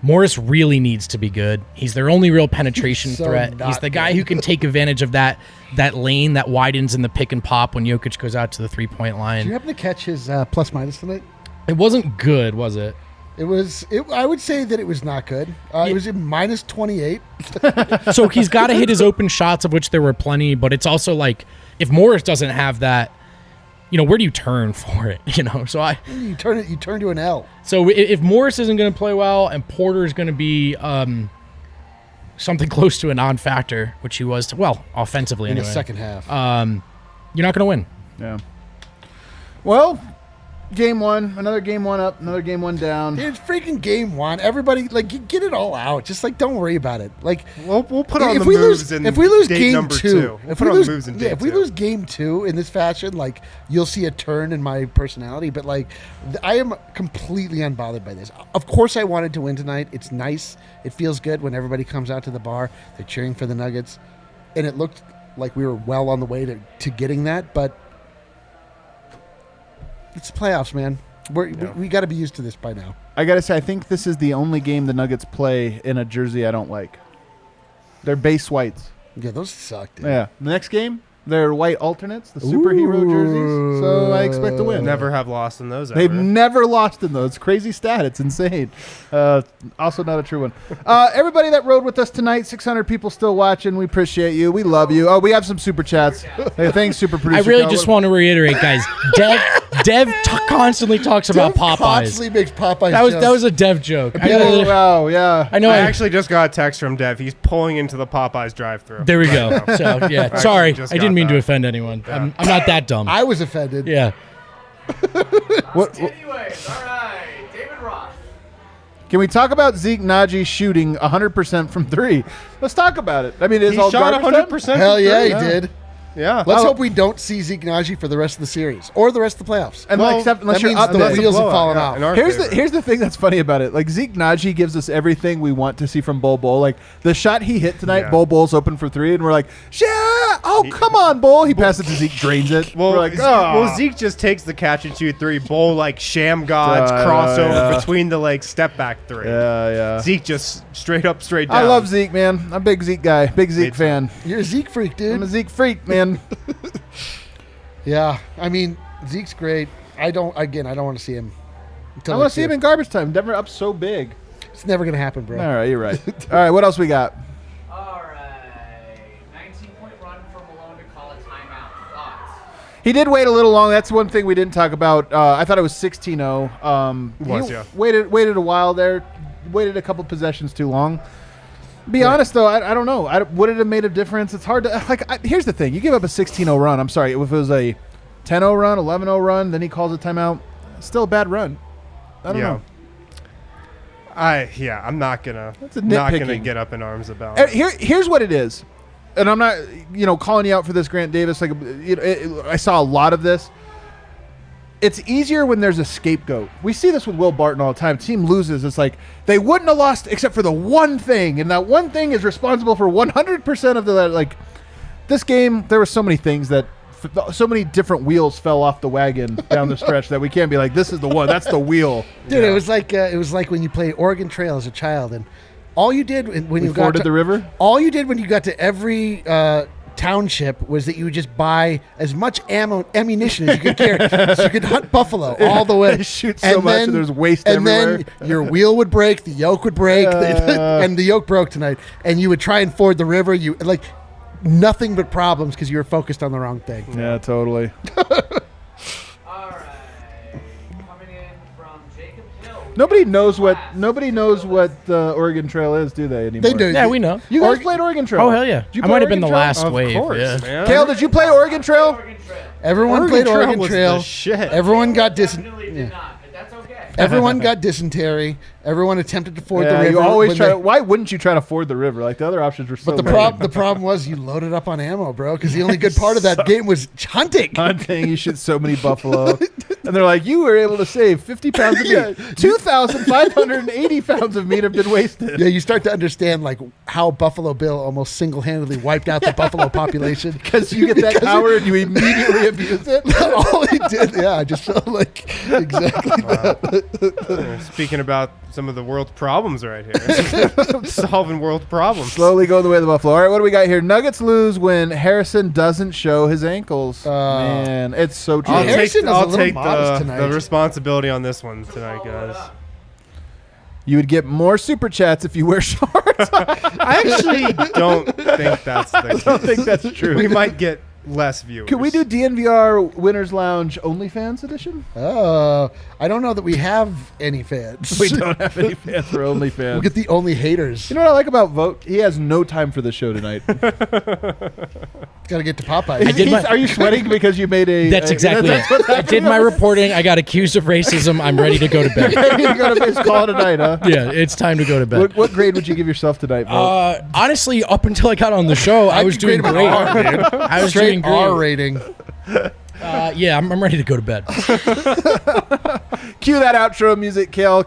Morris really needs to be good. He's their only real penetration So threat. not He's the guy good. who can take advantage of that lane that widens in the pick and pop when Jokic goes out to the three-point line. Did you happen to catch his plus minus tonight? It wasn't good, was it? It was. I would say that it was not good. It was in minus 28. So he's got to hit his open shots, of which there were plenty, but it's also if Morris doesn't have that, where do you turn for it? So You turn to an L. So if Morris isn't going to play well and Porter is going to be something close to a non-factor, which he was, offensively In anyway, the second half. you're not going to win. Yeah. Well, game one, another game one up, another game one down. Dude, it's freaking game one. Everybody, you get it all out. Just don't worry about it. We'll put on if the we moves lose, in if we lose date game number 2, two. We'll if put we on lose, the moves in yeah, date if we two. lose game 2 in this fashion, you'll see a turn in my personality. But I am completely unbothered by this. Of course, I wanted to win tonight. It's nice. It feels good when everybody comes out to the bar. They're cheering for the Nuggets, and it looked like we were well on the way to getting that. But it's the playoffs, man. We got to be used to this by now. I got to say, I think this is the only game the Nuggets play in a jersey I don't like. They're base whites. Yeah, those suck, dude. Yeah. The next game, Their white alternates, the superhero jerseys. So I expect to win. Never have lost in those. They've ever. never lost in those. Crazy stat. It's insane. Also not a true one. Everybody that rode with us tonight, 600 people still watching. We appreciate you. We love you. Oh, we have some super chats. Hey, thanks, super producer. I really Cal. just want to reiterate, guys. Dev constantly talks about Popeyes. Constantly makes Popeyes That jokes. was a Dev joke. Oh, wow, yeah. I know. I actually just got a text from Dev. He's pulling into the Popeyes drive-thru. There we go. So yeah, sorry, just I didn't got mean to that. offend anyone. I'm not that dumb. I was offended. Yeah. Anyways, all right. David Roth. Can we talk about Zeke Naji shooting 100% from three? Let's talk about it. I mean, it's He all shot garbage time? 100%. Hell yeah, he Yeah. did. Yeah. Let's Oh. hope we don't see Zeke Naji for the rest of the series or the rest of the playoffs. And Well, except unless that you're means up the there. wheels have blowout, fallen yeah, off. in our Here's favor. the thing that's funny about it. Like Zeke Naji gives us everything we want to see from Bol Bol. Like the shot he hit tonight, Yeah. Bol Bol's open for three, and we're like, yeah, oh come on, Bol. He passes to Zeke, drains it. Well, we're like, oh. Zeke just takes the catch and shoot three. Bull like sham gods crossover yeah. between the like step back three. Yeah. Zeke just straight up, straight down. I love Zeke, man. I'm a big Zeke guy, big Zeke too. fan. You're a Zeke freak, I'm a dude. Zeke freak, man. Yeah, I mean, Zeke's great. I don't want to see him. I want to see him in garbage time. Denver up so big. It's never going to happen, bro. All right, you're right. All right, what else we got? All right. 19-point run for Malone to call a timeout. Thoughts? He did wait a little long. That's one thing we didn't talk about. I thought it was 16-0. He yeah. waited a while there. Waited a couple possessions too long. Be honest, though, I don't know. Would it have made a difference? It's hard to – here's the thing. You give up a 16-0 run. I'm sorry. If it was a 10-0 run, 11-0 run, then he calls a timeout, still a bad run. I don't know. I'm not gonna nitpicking. get up in arms about it. Here's what it is. And I'm not, calling you out for this, Grant Davis. Like, I saw a lot of this. It's easier when there's a scapegoat. We see this with Will Barton all the time. Team loses. It's like they wouldn't have lost except for the one thing, and that one thing is responsible for 100% of the like. This game, there were so many things that, so many different wheels fell off the wagon down the stretch that we can't be like, this is the one. That's the wheel. Dude, it was like when you played Oregon Trail as a child, and all you did when you got Forded to the river. all you did when you got to every township was that you would just buy as much ammunition as you could carry, so you could hunt buffalo all the way. They shoot so much and there's waste and everywhere. then your wheel would break, the yoke would break, and the yoke broke tonight. And you would try and ford the river. You like nothing but problems because you were focused on the wrong thing. Yeah, totally. All right. Coming in from Jacob Hill. Nobody knows what the Oregon Trail is, do they anymore? They do. Yeah, we know. You guys played Oregon Trail. Oh hell yeah! Did you I play might have been the Oregon Trail? last Of wave. course, Yeah. man. Kale, did you play Oregon Trail? Oregon Trail. Everyone Oregon played Trail Oregon was Trail. the shit. Everyone got Definitely did not, but that's okay. Everyone got dysentery. Everyone attempted to ford the Yeah, river. you always when try. they- Why wouldn't you try to ford the river? Like the other options were so. But the problem was you loaded up on ammo, bro. Because the only good part of that game was hunting. hunting, you shoot so many buffalo, and they're like, you were able to save 50 pounds of meat. 2,580 pounds of meat have been wasted. Yeah, you start to understand like how Buffalo Bill almost single-handedly wiped out the buffalo population. Because you get that power and you immediately abuse it. All he did, yeah, I just felt like exactly that. Speaking about some of the world's problems right here. Solving world problems. Slowly going the way of the buffalo. All right, what do we got here? Nuggets lose when Harrison doesn't show his ankles. Man, it's so true. I'll Harrison take, is a I'll little take modest the tonight. responsibility on this one tonight, guys. You would get more super chats if you wear shorts. I actually don't think that's the case. I don't think that's true. We might get less viewers. Could we do DNVR Winners Lounge OnlyFans edition? I don't know that we have any fans. We don't have any fans for We'll OnlyFans. get the only haters. You know what I like about Vote? He has no time for the show tonight. Got to get to Popeye. I did my- Are you sweating because you made a... That's exactly that's it. what's I happening did my over reporting. I got accused of racism. I'm ready to go to bed. there? You got a base call tonight, huh? Yeah, it's time to go to bed. What grade would you give yourself tonight, Vote? Honestly, up until I got on the show, I was doing grade great. him an R, I was Straight doing great. R rating. Yeah, I'm ready to go to bed. Cue that outro music, Kale.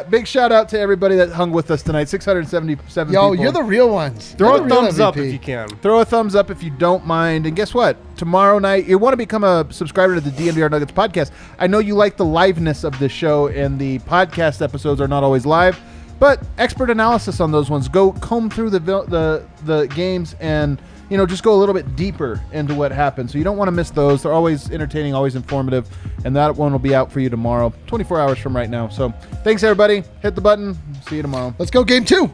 Big shout out to everybody that hung with us tonight. 677 Yo, people. you're the real ones. Throw You're a the real thumbs up MVP. if you can. Throw a thumbs up if you don't mind. And guess what? Tomorrow night, you want to become a subscriber to the DNVR Nuggets podcast. I know you like the liveness of the show, and the podcast episodes are not always live, but expert analysis on those ones. Go comb through the games and just go a little bit deeper into what happened. So you don't want to miss those. They're always entertaining, always informative, and that one will be out for you tomorrow, 24 hours from right now. So thanks, everybody. Hit the button. See you tomorrow. Let's go game 2.